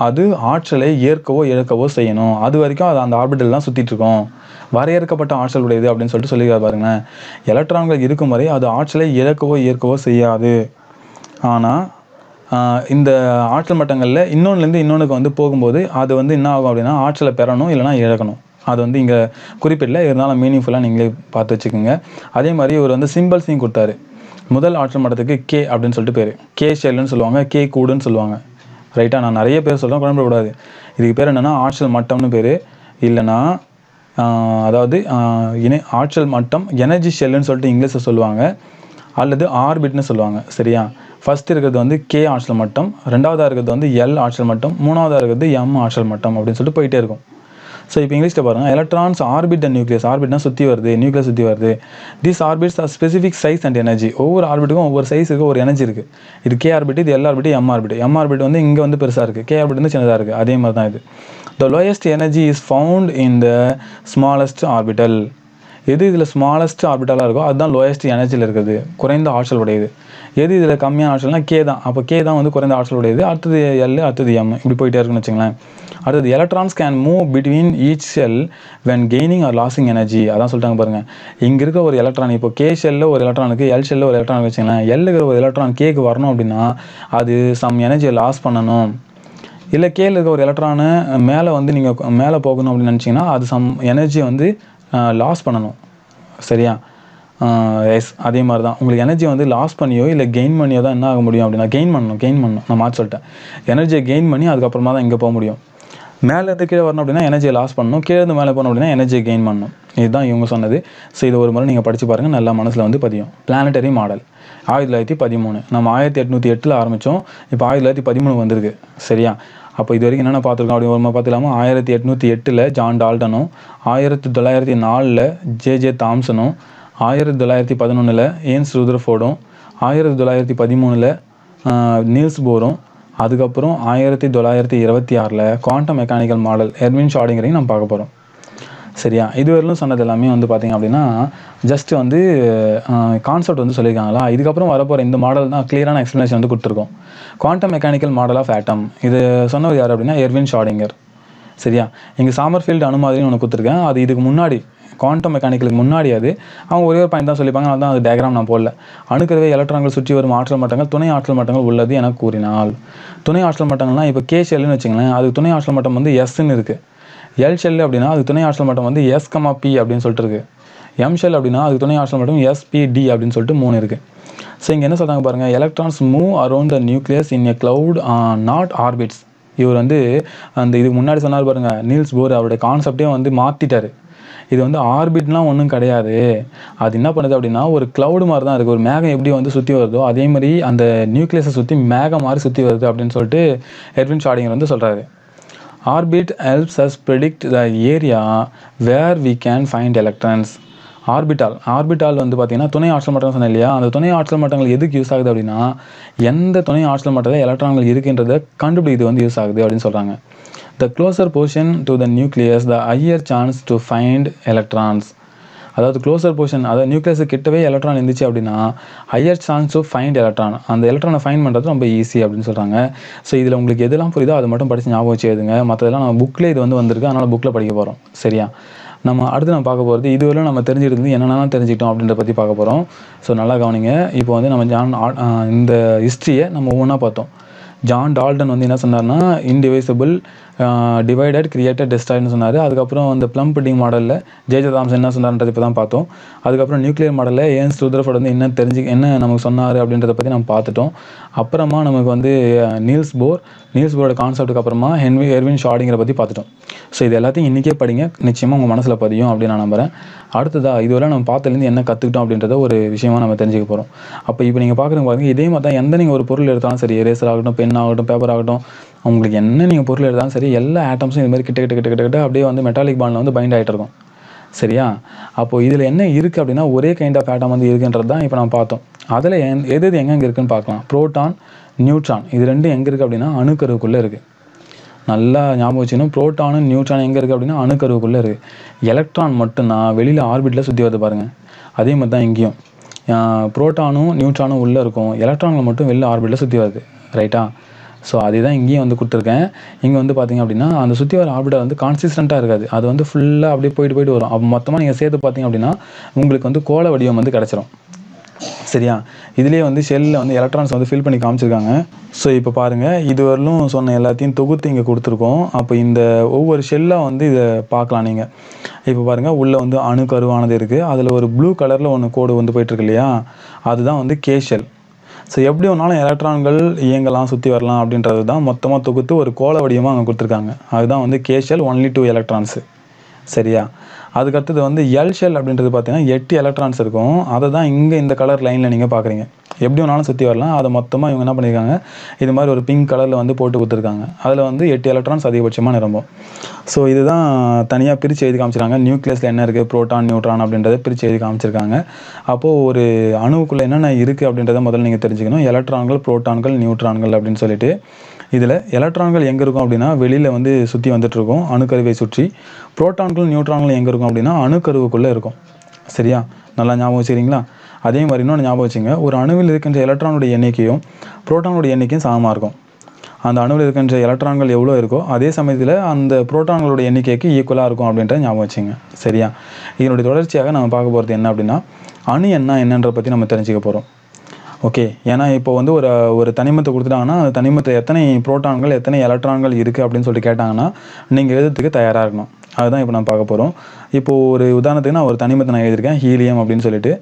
அது ஆற்றலை ஏற்கவோ இழக்கவோ செய்யணும். அது வரைக்கும் அது அந்த ஆர்பிட்டல் தான் சுற்றிட்டுருக்கோம். வரையறுக்கப்பட்ட ஆற்றல் உடையது அப்படின்னு சொல்லிட்டு சொல்லியிருக்காரு பாருங்களேன். எலக்ட்ரான்கள் இருக்கும் வரை அது ஆற்றலை இழக்கவோ ஏற்கவோ செய்யாது. ஆனால் இந்த ஆற்றல் மட்டங்களில் இன்னொன்றுலேருந்து இன்னொன்றுக்கு வந்து போகும்போது அது வந்து என்ன ஆகும் அப்படின்னா ஆற்றலை பெறணும் இல்லைனா இழக்கணும். அது வந்து இங்கே குறிப்பிடல, இருந்தாலும் மீனிங்ஃபுல்லாக நீங்களே பார்த்து வச்சுக்கோங்க. அதே மாதிரி இவர் வந்து சிம்பிள்ஸையும் கொடுத்தாரு. முதல் ஆற்றல் மட்டத்துக்கு கே அப்படின்னு சொல்லிட்டு பேர், கே ஷெல்லுன்னு சொல்லுவாங்க, கே கூடுன்னு சொல்லுவாங்க. ரைட்டாக? நான் நிறைய பேர் சொல்கிறேன், குழம்பக்கூடாது. இதுக்கு பேர் என்னென்னா ஆற்றல் மட்டம்னு பேர், இல்லைனா அதாவது ஆற்றல் மட்டம் எனர்ஜி ஷெல்லுன்னு சொல்லிட்டு இங்கிலீஷில் சொல்லுவாங்க, அல்லது ஆர்பிட்னு சொல்லுவாங்க. சரியா? ஃபஸ்ட் இருக்கிறது வந்து கே ஆற்றல் மட்டம், ரெண்டாவதாக இருக்கிறது வந்து எல் ஆற்றல் மட்டம், மூணாவதாக இருக்கிறது எம் ஆற்றல் மட்டம் அப்படின்னு சொல்லிட்டு போயிட்டே இருக்கும். ஸோ இப்போ இங்கிலீஷில் பாருங்கள், எலக்ட்ரான்ஸ் ஆர்பிட் அண்ட் நியூக்ளியஸ். ஆர்பிட்னா சுற்றி வருது, நியூக்ளியஸ் சுற்றி வருது. This orbits are specific size and energy. ஒவ்வொரு ஆர்பிட்டுக்கும் ஒவ்வொரு சைஸ் இருக்குது, ஒரு எனர்ஜி இருக்குது. இது கே ஆர்பிட், இது L orbit, M orbit. M orbit வந்து இங்கே வந்து பெருசாக இருக்குது, கே ஆர்பிட் வந்து சின்னதாக இருக்குது. அதே மாதிரி தான் இது. The lowest energy is found in the smallest orbital. எது இதில் ஸ்மாலஸ்ட் ஆர்பிட்டலாக இருக்கோ அதுதான் லோயஸ்ட் எனர்ஜியில் இருக்குது, குறைந்த ஆற்றல் உடையது. எது இதில் கம்மியான ஆற்றல்னா கே தான். அப்போ கே தான் வந்து குறைந்த ஆற்றல் உடையது. அடுத்தது எல், அடுத்தது எம், இப்படி போயிட்டே இருக்குன்னு வச்சுங்களேன். அடுத்தது electrons can move between each shell when gaining or losing energy. அதான் சொல்லிட்டாங்க பாருங்கள். இங்கே இருக்க ஒரு எலக்ட்ரான், இப்போ கே ஷெல்லில் ஒரு எலக்ட்ரானுக்கு, எல் ஷெல்லில் ஒரு எலக்ட்ரான் வச்சுங்களேன். எல்லுக்கு ஒரு எலக்ட்ரான் கேக்கு வரணும் அப்படின்னா அது சம் எனர்ஜியை லாஸ் பண்ணணும். இல்லை கேல இருக்க ஒரு எலக்ட்ரானு மேலே வந்து நீங்கள் மேலே போகணும் அப்படின்னு நினச்சிங்கன்னா அது சம் எனர்ஜியை வந்து லாஸ் பண்ணணும். சரியா? எஸ், அதே மாதிரி தான் உங்களுக்கு எனர்ஜி வந்து லாஸ் பண்ணியோ இல்லை கெயின் பண்ணியோ தான் என்ன ஆக முடியும் அப்படின்னா கெயின் பண்ணணும். நான் மாற்றி சொல்லிட்டேன். எனர்ஜியை கெயின் பண்ணி அதுக்கப்புறமா தான் இங்கே போக முடியும். மேலேருந்து கீழே வரணும் அப்படின்னா எனர்ஜியை லாஸ் பண்ணணும், கீழேருந்து மேலே போகணும் அப்படின்னா எனர்ஜியை கெயின் பண்ணணும். இதுதான் இவங்க சொன்னது. ஸோ இது ஒரு முறை நீங்கள் படித்து பாருங்கள், நல்லா மனசில் வந்து பதியும். Planetary model 1913. நம்ம 1808 ஆரம்பித்தோம், இப்போ 1913 வந்திருக்கு. சரியா? அப்போ இது வரைக்கும் என்னென்ன பார்த்துருக்கோம் அப்படி ஒரு பார்த்துக்கலாமா? 1808 ஜான் டால்டனும், 1904 ஜே தாம்சனும், 1911 ஏன்ஸ் ரூதர்ஃபோர்டும், 1913 நீல்ஸ் போரும், அதுக்கப்புறம் 1926 குவாண்டம் மெக்கானிக்கல் மாடல் எர்வின் ஷ்ரோடிங்கரையும் நம்ம பார்க்க போகிறோம். சரியா? இதுவரையிலும் சொன்னது எல்லாமே வந்து பார்த்திங்க அப்படின்னா ஜஸ்ட் வந்து கான்செப்ட் வந்து சொல்லியிருக்காங்களா. இதுக்கப்புறம் வரப்போகிற இந்த மாடல் தான் கிளியரான எக்ஸ்ப்ளனேஷன் வந்து கொடுத்துருக்கோம். Quantum mechanical model of atom, இது சொன்னவர் யார் அப்படின்னா எர்வின் ஷ்ரோடிங்கர். சரியா? இங்கே சாமர்ஃபீல்டு அணு மாதிரின்னு ஒன்று கொடுத்துருக்கேன். அது இதுக்கு முன்னாடி குவாண்டம் மெக்கானிக்கலுக்கு முன்னாடி அவங்க ஒரே ஒரு பாயிண்ட் தான் சொல்லிப்பாங்க. அதுதான் அது டயக்ராம் நான் போடல. அணுக்கருவை எலக்ட்ரான்கள் சுற்றி வரும் ஆற்றல் மட்டங்கள் துணை ஆற்றல் மட்டங்கள் உள்ளது என கூறினால். துணை ஆற்றல் மட்டங்கள்லாம் இப்போ கே ஷெல்லுன்னு வச்சுங்களேன், அதுக்கு துணை ஆற்றல் மட்டம் வந்து எஸ்ன்னு இருக்குது. எல் ஷெல் அப்படின்னா அதுக்கு துணை ஆற்றல் மட்டம் வந்து எஸ்,பி அப்படின்னு சொல்லிட்டு இருக்குது. எம் ஷெல் அப்படின்னா அதுக்கு துணை ஆற்றல் மட்டம் SPD அப்படின்னு சொல்லிட்டு 3 இருக்குது. ஸோ இங்கே என்ன சொல்கிறாங்க பாருங்கள், electrons move around the nucleus in a cloud not orbits. இவர் வந்து அந்த இதுக்கு முன்னாடி சொன்னார் பாருங்கள் நீல்ஸ் போர், அவருடைய கான்செப்டே வந்து மாற்றிட்டார். இது வந்து ஆர்பிட்லாம் ஒன்றும் கிடையாது. அது என்ன பண்ணுது அப்படின்னா ஒரு க்ளவுடு மாதிரி தான் இருக்குது. ஒரு மேகம் எப்படி வந்து சுற்றி வருதோ அதே மாதிரி அந்த நியூக்ளியஸை சுற்றி மேகம் மாதிரி சுற்றி வருது அப்படின்னு சொல்லிட்டு எர்வின் ஷ்ரோடிங்கர் வந்து சொல்கிறாரு. Orbit helps us predict the area where we can find electrons. Orbital வந்து பார்த்தீங்கன்னா துணை ஆற்றல் மட்டம் சொன்னேன் இல்லையா, அந்த துணை ஆற்றல் மட்டங்கள் எதுக்கு யூஸ் ஆகுது அப்படின்னா எந்த துணை ஆற்றல் மட்டத்தில் எலக்ட்ரான்கள் இருக்குன்றதை கண்டுபிடிக்கிறது வந்து யூஸ் ஆகுது அப்படின்னு சொல்கிறாங்க. The closer position to the nucleus, the higher chance to find electrons. அதாவது க்ளோசர் போர்ஷன், அதாவது நியூக்ளியஸு கிட்டவே எலக்ட்ரான் இருந்துச்சு அப்படின்னா higher chance to find electron, அந்த எலக்ட்ரானை ஃபைண்ட் பண்ணுறது ரொம்ப ஈஸி அப்படின்னு சொல்கிறாங்க. ஸோ இதில் உங்களுக்கு எதெல்லாம் புரியுதோ அதை மட்டும் படித்து ஞாபகம் வச்சு எழுதுங்க. மற்றதெல்லாம் நம்ம புக்கில் இது வந்து வந்திருக்கு, அதனால் புக்கில் படிக்க போகிறோம். சரியா? நம்ம அடுத்து நம்ம பார்க்க போகிறது இதுவரையும் நம்ம தெரிஞ்சுக்கிட்டு என்னென்னலாம் தெரிஞ்சுக்கிட்டோம் அப்படின்றத பற்றி பார்க்க போகிறோம். ஸோ நல்லா கவனிங்க. இப்போ வந்து நம்ம இந்த ஹிஸ்ட்ரியை நம்ம ஒவ்வொன்றா பார்த்தோம். ஜான் டால்டன் வந்து என்ன சொன்னார்னா இன்டிவைசபிள், டிவைடட், கிரியேட்டட், டெஸ்ட்ராய்டுன்னு சொன்னார். அதுக்கப்புறம் அந்த ப்ளம் புட்டிங் மாடலில் ஜே தாம்சன் என்ன சொன்னார்ன்றது இப்போ தான் பார்த்தோம். அதுக்கப்புறம் நியூக்ளியர் மாடலில் ஏன்ஸ் ரூதர்ஃபோர்ட் வந்து என்ன நமக்கு சொன்னார் அப்படின்றத பற்றி நம்ம பார்த்துட்டோம். அப்புறமா நமக்கு வந்து நீல்ஸ் போரோட கான்செப்ட்டுக்கு அப்புறமா எர்வின் ஷ்ரோடிங்கரை பற்றி பார்த்துட்டோம். ஸோ இது எல்லாத்தையும் இன்றைக்கே படிங்க, நிச்சயமாக உங்கள் மனசில் பதியும் அப்படின்னு நான் நம்புகிறேன். அடுத்ததாக இதுவரை நம்ம பார்த்ததுலேருந்து என்ன கற்றுக்கிட்டோம் அப்படின்றத ஒரு விஷயமாக நம்ம தெரிஞ்சுக்க போகிறோம். அப்போ இப்போ நீங்கள் பார்க்குறவங்க பாருங்கள், இதே மாதிரி தான் எந்த நீங்கள் ஒரு பொருள் எடுத்தாலும் சரி, எரேசர் ஆகட்டும், பென் ஆகட்டும், பேப்பர் ஆகட்டும், உங்களுக்கு என்ன நீங்கள் பொருள் எடுத்தாலும் சரி, எல்லா ஆட்டம்ஸும் இது மாதிரி கிட்ட அப்படியே வந்து மெட்டாலிக் பாண்டில் வந்து பைண்ட் ஆகிட்டு இருக்கும். சரியா? அப்போது இதில் என்ன இருக்குது அப்படின்னா ஒரே கைண்ட் ஆஃப் ஆட்டம் வந்து இருக்குன்றது தான் இப்போ நம்ம பார்த்தோம். அதில் எது எங்கே இருக்குதுன்னு பார்க்கலாம். புரோட்டான், நியூட்ரான், இது ரெண்டும் எங்கே இருக்குது அப்படின்னா அணுக்கருவுக்குள்ளே இருக்குது. நல்லா ஞாபகம் வச்சுக்கணும். புரோட்டானும் நியூட்ரான் எங்கே இருக்குது அப்படின்னா அணுக்கருவுக்குள்ளே இருக்குது. எலக்ட்ரான் மட்டும்தான் வெளியில் ஆர்பிட்டில் சுற்றி வருது பாருங்கள். அதே மாதிரி தான் இங்கேயும் புரோட்டானும் நியூட்ரானும் உள்ளே இருக்கும், எலக்ட்ரான்கள் மட்டும் வெளியில் ஆர்பிட்டில் சுற்றி வருது. ரைட்டா? ஸோ அதுதான் இங்கேயும் வந்து கொடுத்துருக்கேன். இங்கே வந்து பார்த்திங்க அப்படின்னா அந்த சுற்றி வர ஆர்பிட்டல் வந்து கான்சிஸ்டண்ட்டாக இருக்காது, அது வந்து ஃபுல்லாக அப்படியே போயிட்டு வரும். அப்போ மொத்தமாக நீங்கள் சேர்த்து பார்த்திங்க அப்படின்னா உங்களுக்கு வந்து கோள வடிவம் வந்து கிடச்சிரும். சரியா? இதுலேயே வந்து ஷெல்லில் வந்து எலக்ட்ரான்ஸ் வந்து ஃபில் பண்ணி காமிச்சிருக்காங்க. ஸோ இப்போ பாருங்கள், இதுவரையிலும் சொன்ன எல்லாத்தையும் தொகுத்து இங்கே கொடுத்துருக்கோம். அப்போ இந்த ஒவ்வொரு ஷெல்லாக வந்து இதை பார்க்கலாம் நீங்கள். இப்போ பாருங்கள், உள்ளே வந்து அணுக்கருவானது இருக்குது, அதில் ஒரு ப்ளூ கலரில் ஒன்று கோடு வந்து போயிட்டுருக்கு இல்லையா, அதுதான் வந்து கே ஷெல். ஸோ எப்படி ஒன்றாலும் எலக்ட்ரான்கள் இயங்கலாம், சுற்றி வரலாம் அப்படின்றது தான் மொத்தமாக தொகுத்து ஒரு கோள வடிவமாக அங்கே கொடுத்துருக்காங்க. அதுதான் வந்து கே ஷெல், ஒன்லி 2 எலக்ட்ரான்ஸு. சரியா? அதுக்கடுத்தது வந்து எல் ஷெல் அப்படின்றது பார்த்தீங்கன்னா 8 எலக்ட்ரான்ஸ் இருக்கும். அதை தான் இங்கே இந்த கலர் லைனில் நீங்கள் பார்க்குறீங்க. எப்படி வேணாலும் சுற்றி வரலாம். அதை மொத்தமாக இவங்க என்ன பண்ணியிருக்காங்க, இது மாதிரி ஒரு பிங்க் கலரில் வந்து போட்டு கொடுத்துருக்காங்க. அதில் வந்து 8 எலக்ட்ரான்ஸ் அதிகபட்சமாக நிரம்பும். ஸோ இதுதான் தனியாக பிரித்து எழுதி காமிச்சிருக்காங்க. நியூக்ளியஸில் என்ன இருக்குது, புரோட்டான், நியூட்ரான் அப்படின்றத பிரித்து எழுதி காமிச்சிருக்காங்க. அப்போது ஒரு அணுவுக்குள்ளே என்னென்ன இருக்குது அப்படின்றத முதல்ல நீங்கள் தெரிஞ்சுக்கணும். எலக்ட்ரான்கள், புரோட்டான்கள், நியூட்ரான்கள் அப்படின்னு சொல்லிட்டு இதில் எலக்ட்ரான்கள் எங்கே இருக்கும் அப்படின்னா வெளியில் வந்து சுற்றி வந்துட்டுருக்கும் அணுக்கருவை சுற்றி. புரோட்டான்கள், நியூட்ரான்கள் எங்கே இருக்கும் அப்படின்னா அணுக்கருவுக்குள்ளே இருக்கும். சரியா? நல்லா ஞாபகம் வச்சுக்கிறீங்களா? அதே மாதிரி இன்னொன்று ஞாபகம் வச்சுங்க, ஒரு அணுவில் இருக்கின்ற எலக்ட்ரானுடைய எண்ணிக்கையும் புரோட்டானுடைய எண்ணிக்கையும் சமமாக இருக்கும். அந்த அணுவில் இருக்கின்ற எலக்ட்ரான்கள் எவ்வளோ இருக்கோ அதே சமயத்தில் அந்த புரோட்டான்களுடைய எண்ணிக்கைக்கு ஈக்குவலாக இருக்கும் அப்படின்றத ஞாபகம் வச்சுங்க. சரியா? இதனுடைய தொடர்ச்சியாக நம்ம பார்க்க போகிறது என்ன அப்படின்னா அணு என்னன்றதை பற்றி நம்ம தெரிஞ்சுக்க போகிறோம். ஓகே, ஏன்னா இப்போ வந்து ஒரு தனிமத்தை கொடுத்துட்டாங்கன்னா அந்த தனிமத்தில் எத்தனை புரோட்டான்கள், எத்தனை எலக்ட்ரான்கள் இருக்குது அப்படின்னு சொல்லிட்டு கேட்டாங்கன்னா நீங்கள் எழுதுறதுக்கு தயாராக இருக்கணும். அதுதான் இப்போ நான் பார்க்க போகிறோம். இப்போது ஒரு உதாரணத்துக்கு நான் ஒரு தனிமத்தை நான் எழுதியிருக்கேன், ஹீலியம் அப்படின்னு சொல்லிட்டு.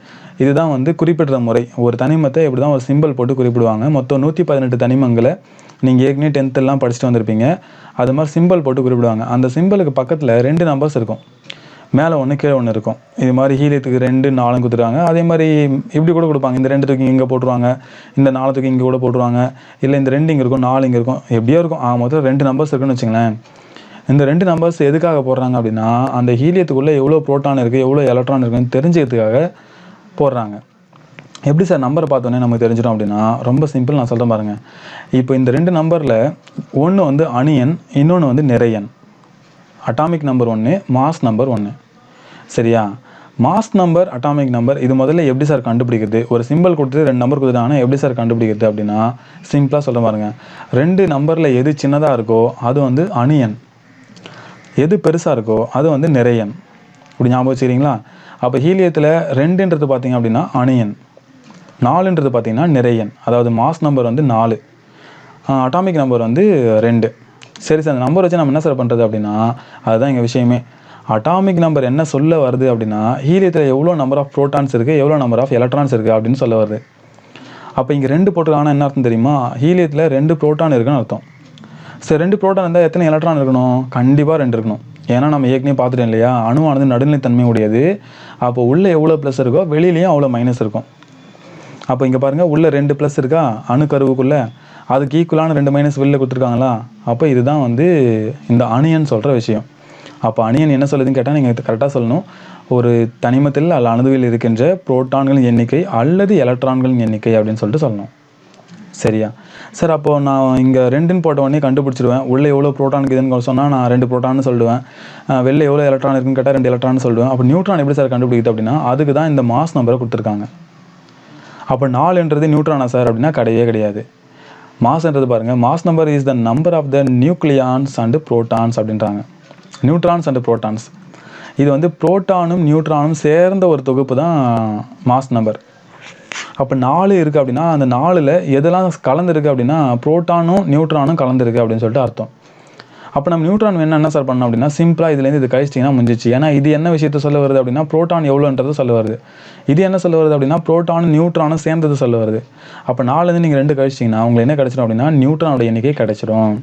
இதுதான் வந்து குறிப்பிடுற முறை. ஒரு தனிமத்தை இப்படி தான் ஒரு சிம்பிள் போட்டு குறிப்பிடுவாங்க. மொத்தம் 118 தனிமங்களை நீங்கள் ஏற்கனவே 10th எல்லாம் படிச்சுட்டு வந்திருப்பீங்க. அது மாதிரி சிம்பிள் போட்டு குறிப்பிடுவாங்க. அந்த சிம்பிளுக்கு பக்கத்தில் 2 நம்பர்ஸ் இருக்கும். மேலே ஒன்று கீழே ஒன்று இருக்கும். இது மாதிரி ஹீலியத்துக்கு 2 4 கொடுத்துருக்காங்க. அதே மாதிரி இப்படி கூட கொடுப்பாங்க. இந்த 2 தூக்கி இங்கே போட்டுருவாங்க, இந்த 4 தூக்கி இங்கே கூட போட்டுருவாங்க, இல்லை இந்த 2 இங்கே இருக்கும், 4 இங்கே இருக்கும், எப்படியோ இருக்கும். மொத்தம் 2 நம்பர்ஸ் இருக்குன்னு வச்சுங்களேன். இந்த 2 நம்பர்ஸ் எதுக்காக போடுறாங்க அப்படின்னா, அந்த ஹீலியத்துக்குள்ளே எவ்வளோ ப்ரோட்டான் இருக்குது, எவ்வளோ எலக்ட்ரான் இருக்குன்னு தெரிஞ்சுக்கிறதுக்காக போடுறாங்க. எப்படி சார் நம்பரை பார்த்தோன்னே நமக்கு தெரிஞ்சிடும் அப்படின்னா, ரொம்ப சிம்பிள், நான் சொல்கிறேன் பாருங்கள். இப்போ இந்த 2 நம்பரில் ஒன்று வந்து அணியன், இன்னொன்று வந்து நிறையன். Atomic number 1, mass number 1. சரியா? மாஸ் நம்பர், அட்டாமிக் நம்பர், இது முதல்ல எப்படி சார் கண்டுபிடிக்கிறது? ஒரு சிம்பிள் கொடுத்துட்டு 2 நம்பர் கொடுத்துட்டாங்கன்னா எப்படி சார் கண்டுபிடிக்கிறது அப்படின்னா, சிம்பிளாக சொல்ல பாருங்க. 2 நம்பரில் எது சின்னதாக இருக்கோ அது வந்து அணியன், எது பெருசாக இருக்கோ அது வந்து நிறையன். இப்படி ஞாபகம் வச்சுக்கிறீங்களா? அப்போ ஹீலியத்தில் 2ன்றது பார்த்தீங்க அப்படின்னா அணியன், 4ன்றது பார்த்தீங்கன்னா நிறையன். அதாவது மாஸ் நம்பர் வந்து 4, அட்டாமிக் நம்பர் வந்து 2. சரி சார், அந்த நம்பர் வச்சு நம்ம என்ன சார் பண்ணுறது அப்படின்னா, அதுதான் எங்கள் விஷயமே. அட்டாமிக் நம்பர் என்ன சொல்ல வருது அப்படின்னா, ஹீலியத்தில் எவ்வளோ நம்பர் ஆஃப் ப்ரோட்டான்ஸ் இருக்குது, எவ்வளோ நம்பர் ஆஃப் எலக்ட்ரான்ஸ் இருக்குது அப்படின்னு சொல்ல வருது. அப்போ இங்கே 2 போட்டுருக்காங்கன்னா என்ன அர்த்தம் தெரியுமா? ஹீலியத்தில் 2 ப்ரோட்டான் இருக்குன்னு அர்த்தம். சரி, 2 ப்ரோட்டான் இருந்தால் எத்தனை எலக்ட்ரான் இருக்கணும்? கண்டிப்பாக 2 இருக்கணும். ஏன்னா நம்ம ஏற்கனவே பார்த்துட்டோம் இல்லையா, அணுவானது நடுநிலைத்தன்மை உடையது. அப்போ உள்ளே எவ்வளோ ப்ளஸ் இருக்கோ வெளியிலையும் அவ்வளோ மைனஸ் இருக்கும். அப்போ இங்கே பாருங்கள், உள்ளே 2 ப்ளஸ் இருக்கா அணுக்கருவுக்குள்ளே, அதுக்கு ஈக்குவலான 2 மைனஸ் வெளியில் கொடுத்துருக்காங்களா? அப்போ இதுதான் வந்து இந்த அணியன் சொல்கிற விஷயம். அப்போ அணியன் என்ன சொல்லுதுன்னு கேட்டால் நீங்கள் கரெக்டாக சொல்லணும். ஒரு தனிமத்தில் அல்ல அணுவில் இருக்கின்ற புரோட்டான்களின் எண்ணிக்கை அல்லது எலக்ட்ரான்களின் எண்ணிக்கை அப்படின்னு சொல்லிட்டு சொல்லணும். சரியா சார்? அப்போது நான் இங்கே 2ன்னு போட்ட உடனே கண்டுபிடிச்சிடுவேன். உள்ளே எவ்வளோ ப்ரோட்டான் இருக்குதுன்னு சொன்னால் நான் 2 ப்ரோட்டான்னு சொல்லுவேன். வெளில எவ்வளோ எலக்ட்ரான் இருக்குன்னு கேட்டால் 2 எலக்ட்ரான்னு சொல்லுவேன். அப்போ நியூட்ரான் எப்படி சார் கண்டுபிடிக்குது அப்படின்னா, அதுக்கு தான் இந்த மாஸ் நம்பரை கொடுத்துருக்காங்க. அப்போ 4ன்றது நியூட்ரானா சார் அப்படின்னா கிடையவே கிடையாது. மாஸ்ன்றது பாருங்கள், mass number is the number of the nucleons and protons அப்படின்றாங்க. நியூட்ரான்ஸ் அண்டு ப்ரோட்டான்ஸ், இது வந்து ப்ரோட்டானும் நியூட்ரானும் சேர்ந்த ஒரு தொகுப்பு தான் மாஸ் நம்பர். அப்போ 4 இருக்குது அப்படின்னா அந்த 4ல் எதெல்லாம் கலந்துருக்கு அப்படின்னா ப்ரோட்டானும் நியூட்ரானும் கலந்துருக்கு அப்படின்னு சொல்லிட்டு அர்த்தம். அப்போ நம்ம நியூட்ரான் வேணும் என்ன சார் பண்ணோம் அப்படின்னா, சிம்பிளாக இதுலேருந்து இது கழிச்சிட்டிங்கன்னா முடிஞ்சிச்சு. ஏன்னா இது என்ன விஷயத்த சொல்ல வருது அப்படின்னா, ப்ரோட்டான் எவ்வளோன்றது சொல்ல வருது. இது என்ன சொல்ல வருது அப்படின்னா, ப்ரோட்டானும் நியூட்ரானும் சேர்ந்தது சொல்ல வருது. அப்போ 4லேருந்து நீங்கள் 2 கழிச்சிட்டிங்கன்னா உங்களுக்கு என்ன கிடச்சிடும் அப்படின்னா, நியூட்ரானோட எண்ணிக்கை கிடச்சிடும்.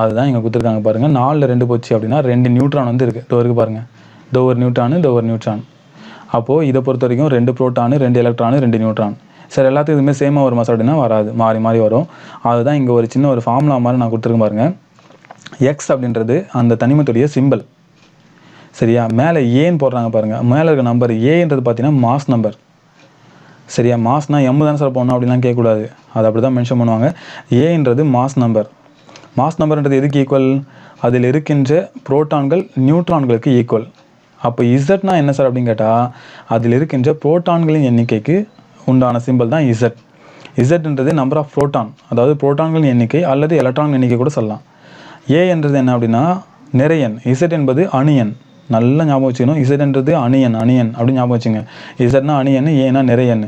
அதுதான் இங்கே கொடுத்துருக்காங்க பாருங்கள். 4ல் 2 போச்சு அப்படின்னா 2 நியூட்ரான் வந்து இருக்குது. இதோ இருக்குது பாருங்கள், இதோ ஒரு நியூட்ரானு, இதோ ஒரு நியூட்ரான். அப்போது இதை பொறுத்த வரைக்கும் 2 ப்ரோட்டானு, 2 எலக்ட்ரானு, 2 நியூட்ரான். சார் எல்லாத்துக்கும் இதுவுமே சேமாக வருமா சார் அப்படின்னா வராது, மாறி மாறி வரும். அதுதான் இங்கே ஒரு சின்ன ஒரு ஃபார்முலா மாதிரி நான் கொடுத்துருக்கேன் பாருங்கள். எக்ஸ் அப்படின்றது அந்த தனிமத்துடைய சிம்பிள். சரியா? மேலே ஏன்னு போடுறாங்க பாருங்கள். மேலே இருக்க நம்பர் ஏன்றது பார்த்தீங்கன்னா மாஸ் நம்பர். சரியா? மாஸ்னா எம் தானே சார் போடணும் அப்படின்லாம் கேட்கக்கூடாது, அது அப்படி தான் மென்ஷன் பண்ணுவாங்க. ஏன்றது மாஸ் நம்பர். மாஸ் நம்பர்ன்றது எதுக்கு ஈக்குவல்? அதில் இருக்கின்ற புரோட்டான்கள் நியூட்ரான்களுக்கு ஈக்குவல். அப்போ இசட்னா என்ன சார் அப்படின்னு கேட்டால், அதில் இருக்கின்ற புரோட்டான்களின் எண்ணிக்கைக்கு உண்டான சிம்பிள் தான் இசட். இசட்ன்றது நம்பர் ஆஃப் புரோட்டான், அதாவது புரோட்டான்களின் எண்ணிக்கை அல்லது எலக்ட்ரான் எண்ணிக்கை கூட சொல்லலாம். ஏ என்றது என்ன அப்படின்னா நிறையன், இசட் என்பது அணியன். நல்லா ஞாபகம் வச்சுக்கணும். இசட்ன்றது அணியன், அணியன் அப்படின்னு ஞாபகம் வச்சுங்க. இசட்னா அணியன், ஏன்னா நிறையன்.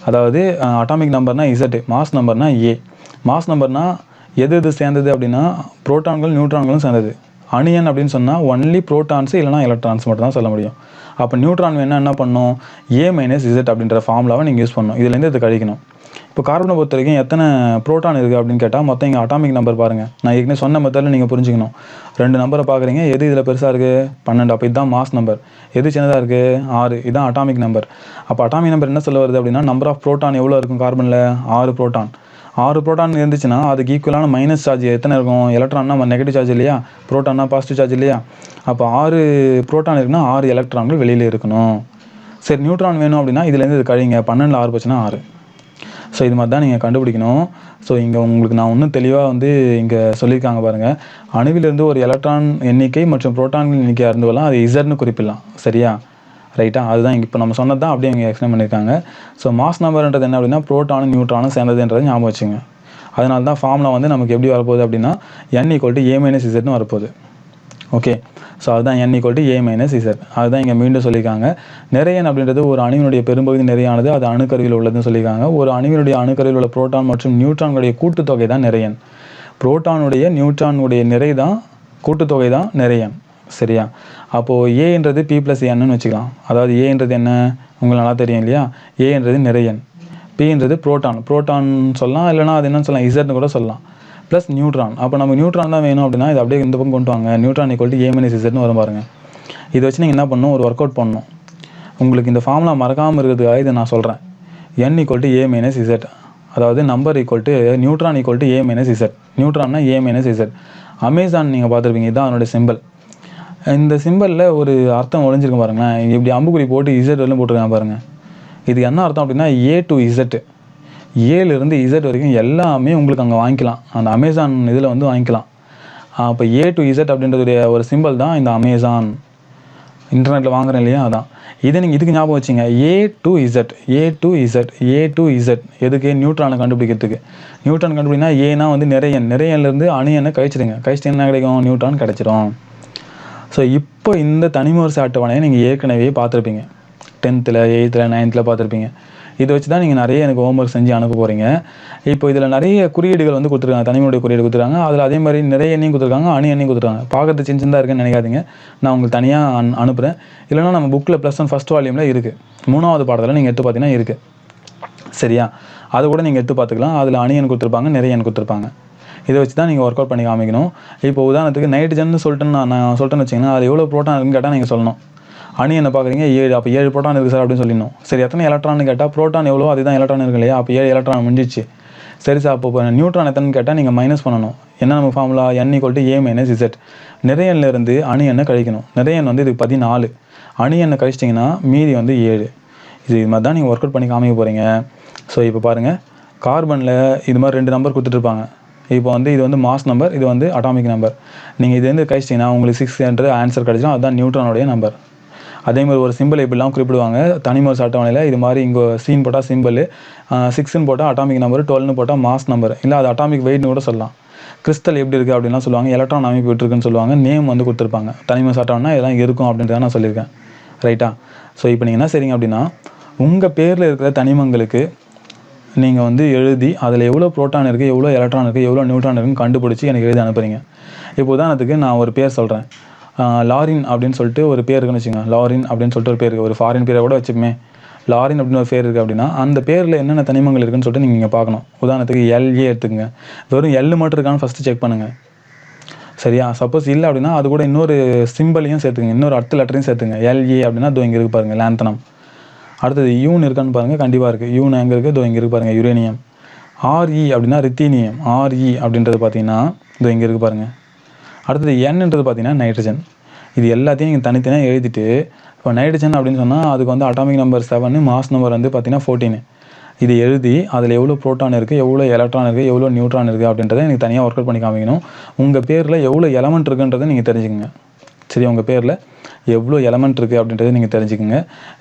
அதாவது அட்டாமிக் நம்பர்னா இசட், மாஸ் நம்பர்னா ஏ. மாஸ் நம்பர்னா எது எது சேர்ந்தது அப்படின்னா புரோட்டான்கள் நியூட்ரான்களும் சேர்ந்தது. அணியன் அப்படின்னு சொன்னால் ஒன்லி ப்ரோட்டான்ஸ் இல்லைனா எலக்ட்ரான்ஸ் மட்டும் தான் சொல்ல முடியும். அப்போ நியூட்ரான் வேணால் என்ன பண்ணணும், ஏ மைனஸ் இசட் அப்படின்ற ஃபார்முலாவை நீங்கள் யூஸ் பண்ணணும். இதுலேருந்து இது கழிக்கணும். இப்போ கார்பனை பொறுத்த வரைக்கும் எத்தனை ப்ரோட்டான் இருக்குது அப்படின்னு கேட்டால் மொத்தம் இங்கே அட்டாமிக் நம்பர் பாருங்கள். நான் ஏற்கனவே சொன்ன மெத்தடில் நீங்கள் புரிஞ்சுக்கணும். 2 நம்பரை பார்க்குறீங்க, எது இதில் பெருசாக இருக்குது 12. அப்போ இதுதான் மாஸ் நம்பர். எது சின்னதாக இருக்குது 6, இதுதான் அட்டாமிக் நம்பர். அப்போ அட்டாமிக் நம்பர் என்ன சொல்ல வருது அப்படின்னா, நம்பர் ஆஃப் ப்ரோட்டான் எவ்வளோ இருக்கும் கார்பனில்? 6 ப்ரோட்டான். 6 ப்ரோட்டான் இருந்துச்சுன்னா அதுக்கு ஈக்குவலான மைனஸ் சார்ஜ் எத்தனை இருக்கும்? எலக்ட்ரான்னா நெகட்டிவ் சார்ஜ் இல்லையா, ப்ரோட்டான்னா பாசிட்டிவ் சார்ஜ் இல்லையா. அப்போ 6 ப்ரோட்டான் இருக்குன்னா 6 எலக்ட்ரான்கள் வெளியில் இருக்கணும். சரி, நியூட்ரான் வேணும் அப்படின்னா இதுலேருந்து இது கழிங்க, 12ல் 6 போச்சுன்னா 6. ஸோ இது மாதிரி தான் நீங்கள் கண்டுபிடிக்கணும். ஸோ இங்கே உங்களுக்கு நான் இன்னும் தெளிவாக வந்து இங்கே சொல்லியிருக்காங்க பாருங்கள். அணுவிலிருந்து ஒரு எலக்ட்ரான் எண்ணிக்கை மற்றும் புரோட்டான்கள் எண்ணிக்கையாக இருந்து வரலாம், அது இசட்னு குறிப்பிடலாம். சரியா? ரைட்டா? அதுதான் இங்கே இப்போ நம்ம சொன்னது தான் அப்படியே இங்கே எக்ஸ்பிளைன் பண்ணியிருக்காங்க. ஸோ மாஸ் நம்பர்ன்றது என்ன அப்படின்னா புரோட்டானும் நியூட்ரானும் சேர்ந்ததுன்றதை ஞாபகம் வச்சுங்க. அதனால தான் ஃபார்முலா வந்து நமக்கு எப்படி வரப்போகுது அப்படின்னா n = a - z வரப்போகுது. ஓகே, ஸோ அதுதான் n = a - z. அதுதான் இங்கே மீண்டும் சொல்லியிருக்காங்க. நிறையன் அப்படின்றது ஒரு அணுவினுடைய பெரும்பகுதி நிறையானது, அது அணுக்கருவில் உள்ளதுன்னு சொல்லியிருக்காங்க. ஒரு அணுவினுடைய அணுக்கருவில் உள்ள புரோட்டான் மற்றும் நியூட்ரான்களுடைய கூட்டுத்தொகை தான் நிறையன். புரோட்டானுடைய நியூட்ரானுடைய நிறை தான் கூட்டுத்தொகை தான் நிறையன். சரியா? அப்போது ஏன்றது p + nன்னு வச்சுக்கலாம். அதாவது ஏன்றது என்ன உங்களுக்கு நல்லா தெரியும் இல்லையா, ஏன்றது நிறையன், பின்றது புரோட்டான் சொல்லலாம், இல்லைனா அது என்னன்னு சொல்லலாம் இசட்னு கூட சொல்லலாம், ப்ளஸ் நியூட்ரான். அப்போ நம்ம நியூட்ரான் தான் வேணும் அப்படின்னா இது அப்படியே இந்த பக்கம் கொண்டு வாங்க. நியூட்ரான் = a - zன்னு வரும் பாருங்கள். இதை வச்சு நீங்கள் என்ன பண்ணணும், ஒரு ஒர்க் அவுட் பண்ணணும். உங்களுக்கு இந்த ஃபார்முலா மறக்காமல் இருக்கிறதுக்காக இதை நான் சொல்கிறேன். n = a - z, அதாவது number neutron = a - z. நியூட்ரான்னா a - z. Amazon நீங்கள் பார்த்துருப்பீங்க, இதுதான் அதனுடைய சிம்பிள். இந்த சிம்பிளில் ஒரு அர்த்தம் ஒழிஞ்சிருக்கும் பாருங்களேன். இப்படி அம்புக்குறி போட்டு Z வரலும் போட்டிருக்காங்க பாருங்கள். இது என்ன அர்த்தம் அப்படின்னா A to Z, ஏலேருந்து Z வரைக்கும் எல்லாமே உங்களுக்கு அங்கே வாங்கிக்கலாம். அந்த அமேசான் இதில் வந்து வாங்கிக்கலாம். அப்போ A to Z அப்படின்றதுடைய ஒரு சிம்பிள் தான் இந்த அமேசான். இன்டர்நெட்டில் வாங்குறேன் இல்லையா, அதான். இதை நீங்கள் இதுக்கு ஞாபகம் வச்சுங்க. A to Z, A to Z, A to Z. எதுக்கு? நியூட்ரானை கண்டுபிடிக்கிறதுக்கு. நியூட்ரான் கண்டுபிடினா ஏனா வந்து நிறையன்லேருந்து அணியனை கழிச்சிடுங்க. கழிச்சிட்டு என்ன கிடைக்கும்? நியூட்ரான் கிடைச்சிடும். ஸோ இப்போ இந்த தனிமவரிசை அட்டவணையை நீங்கள் ஏற்கனவே பார்த்துருப்பீங்க. 10th, 8th, 9th பார்த்துருப்பீங்க. இதை வச்சு தான் நீங்கள் நிறைய எனக்கு ஹோம்ஒர்க் செஞ்சு அனுப்ப போகிறீங்க. இப்போ இதில் நிறைய குறியீடுகள் வந்து கொடுத்துருக்காங்க. தனிமனுடைய குறியீடு கொடுத்துருக்காங்க. அதில் அதே மாதிரி நிறைய எண்ணையும் கொடுத்துருக்காங்க, அணி எண்ணையும் கொடுத்துருக்காங்க. பார்க்கறது சின்னதாக இருக்குன்னு நினைக்காதீங்க. நான் உங்களுக்கு தனியாக அனுப்புகிறேன். இல்லைனா நம்ம புக்கில் +1 ஃபஸ்ட் வால்யூமில் இருக்குது. 3வது பாடத்தில் நீங்கள் எடுத்து பார்த்தீங்கன்னா இருக்குது. சரியா? அதை கூட நீங்கள் எடுத்து பார்த்துக்கலாம். அதில் அணி எண் கொடுத்துருப்பாங்க, நிறைய எண் கொடுத்துருப்பாங்க. இதை வச்சு தான் நீங்கள் ஒர்க் அவுட் பண்ணி காமிக்கணும். இப்போ உதாரணத்துக்கு நைட்ரஜன் சொல்லிட்டேன்னு நான் சொல்லிட்டேன்னு வச்சிங்கன்னா, அது எவ்வளோ ப்ரோட்டான் இருக்குன்னு கேட்டால் நீங்கள் சொல்லணும். அணி என்ன பார்க்குறீங்க? 7. அப்போ 7 ப்ரோட்டான் இருக்குது சார் அப்படின்னு சொல்லிடணும். சரி, எத்தனை எலக்ட்ரான்னு கேட்டால் ப்ரோட்டான் எவ்வளோ அதுதான் எலக்ட்ரான் இருக்கு இல்லையா? அப்போ 7 எலக்ட்ரான் முடிஞ்சிச்சு. சரி சார், அப்போ நியூட்ரான் எத்தனைன்னு கேட்டால் நீங்கள் மைனஸ் பண்ணணும். என்ன நம்ம ஃபார்முலா? n = a - z. நிறையன்லேருந்து அணி எண்ணை கழிக்கணும். நிறையன் வந்து இதுக்கு 14. அணி எண்ணை கழிச்சிட்டிங்கன்னா மீதி வந்து 7. இது மாதிரி தான் நீங்கள் ஒர்க் அவுட் பண்ணி காமிக்க போகிறீங்க. ஸோ இப்போ பாருங்கள், கார்பனில் இது மாதிரி 2 நம்பர் கொடுத்துட்ருப்பாங்க. இப்போ வந்து இது வந்து மாஸ் நம்பர், இது வந்து அட்டாமிக் நம்பர். நீங்கள் இது வந்து கழிச்சிட்டிங்கன்னா உங்களுக்கு 6 ஆன்சர் கிடைச்சிடும். அதுதான் நியூட்ரானுடைய நம்பர். அதேமாதிரி ஒரு சிம்பிள் இப்படிலாம் குறிப்பிடுவாங்க தனிமவரிசை அட்டவணையில். இது மாதிரி இங்கே சீன் போட்டால் சிம்பிள், 6ன்னு போட்டால் அட்டாமிக் நம்பர், 12ன்னு போட்டால் மாஸ் நம்பர், இல்லை அது அட்டாமிக் வெயிட்னு கூட சொல்லலாம். கிறிஸ்டல் எப்படி இருக்குது அப்படின்லாம் சொல்லுவாங்க. எலக்ட்ரான் அமைப்பு விட்டுருக்குன்னு சொல்லுவாங்க. நேம் வந்து கொடுத்துருப்பாங்க. தனிமவரிசை அட்டவணை இதெல்லாம் இருக்கும் அப்படின்றத நான் சொல்லியிருக்கேன். ரைட்டா? ஸோ இப்போ நீங்கள் என்ன செய்றீங்க அப்படின்னா, உங்கள் பேரில் இருக்கிற தனிமங்களுக்கு நீங்கள் வந்து எழுதி அதில் எவ்வளோ ப்ரோட்டான் இருக்குது, எவ்வளோ எலக்ட்ரான் இருக்குது, எவ்வளோ நியூட்ரான் இருக்குன்னு கண்டுபிடிச்சி எனக்கு எழுதி அனுப்புறீங்க. இப்போ உதாரணத்துக்கு நான் ஒரு பேர் சொல்கிறேன். லாரின் அப்படின்னு சொல்லிட்டு ஒரு பேர் இருக்குன்னு வச்சுக்கோங்க. லாரின் அப்படின்னு சொல்லிட்டு ஒரு பேர் இருக்குது. ஒரு ஃபாரின் பேரை கூட வச்சுப்போமே. லாரின் அப்படின்னு ஒரு பேர் இருக்குது அப்படின்னா அந்த பேரில் என்னென்ன தனிமங்கள் இருக்குன்னு சொல்லிட்டு நீங்கள் இங்கே பார்க்கணும். உதாரணத்துக்கு LA எடுத்துக்கங்க. வெறும் L மட்டும் இருக்கான்னு ஃபஸ்ட்டு செக் பண்ணுங்கள். சரியா? சப்போஸ் இல்லை அப்படின்னா அது கூட இன்னொரு சிம்பிளையும் சேர்த்துங்க, இன்னொரு அடுத்த லெட்டரையும் சேர்த்துங்க. LA அப்படின்னா இதோ இங்கே இருக்கு பாருங்கள், லாந்தனம். அடுத்தது யூன் இருக்கான்னு பாருங்கள். கண்டிப்பாக இருக்குது. யூன் எங்கே இருக்குது? இதோ இங்கே இருக்கு பாருங்கள், யுரேனியம். RE அப்படின்னா ரித்தீனியம். RE அப்படின்றது பார்த்தீங்கன்னா இதோ இங்கே இருக்குது பாருங்கள். அடுத்தது Nன்றது பார்த்தீங்கன்னா நைட்ரஜன். இது எல்லாத்தையும் நீங்கள் தனித்தனியாக எழுதிட்டு, இப்போ நைட்ரஜன் அப்படின்னு சொன்னால் அதுக்கு வந்து அட்டாமிக் நம்பர் 7, மாஸ் நம்பர் வந்து பார்த்தீங்கன்னா 14. இது எழுதி அதில் எவ்வளோ ப்ரோட்டான் இருக்குது, எவ்வளோ எலக்ட்ரான் இருக்குது, எவ்வளோ நியூட்ரான் இருக்குது அப்படின்றத எனக்கு தனியாக ஒர்க் அவுட் பண்ணி காமிக்கணும். உங்கள் பேரில் எவ்வளோ எலமெண்ட் இருக்குன்றதை நீங்கள் தெரிஞ்சுக்கங்க. சரி, உங்கள் பேரில் எவ்வளோ எலமெண்ட் இருக்குது அப்படின்றத நீங்கள் தெரிஞ்சுக்கங்க.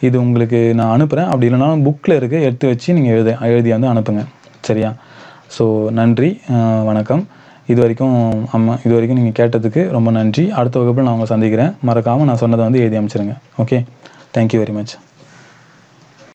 இது உங்களுக்கு நான் அனுப்புகிறேன். அப்படி இல்லைனா புக்கில் இருக்குது, எடுத்து வச்சு நீங்கள் எழுதி வந்து அனுப்புங்க. சரியா? ஸோ நன்றி, வணக்கம். இது வரைக்கும் நீங்கள் கேட்டதுக்கு ரொம்ப நன்றி. அடுத்த வகுப்பில் நான் உங்களை சந்திக்கிறேன். மறக்காமல் நான் சொன்னதை வந்து எழுதி அமைச்சிருங்க. Okay, thank you very much.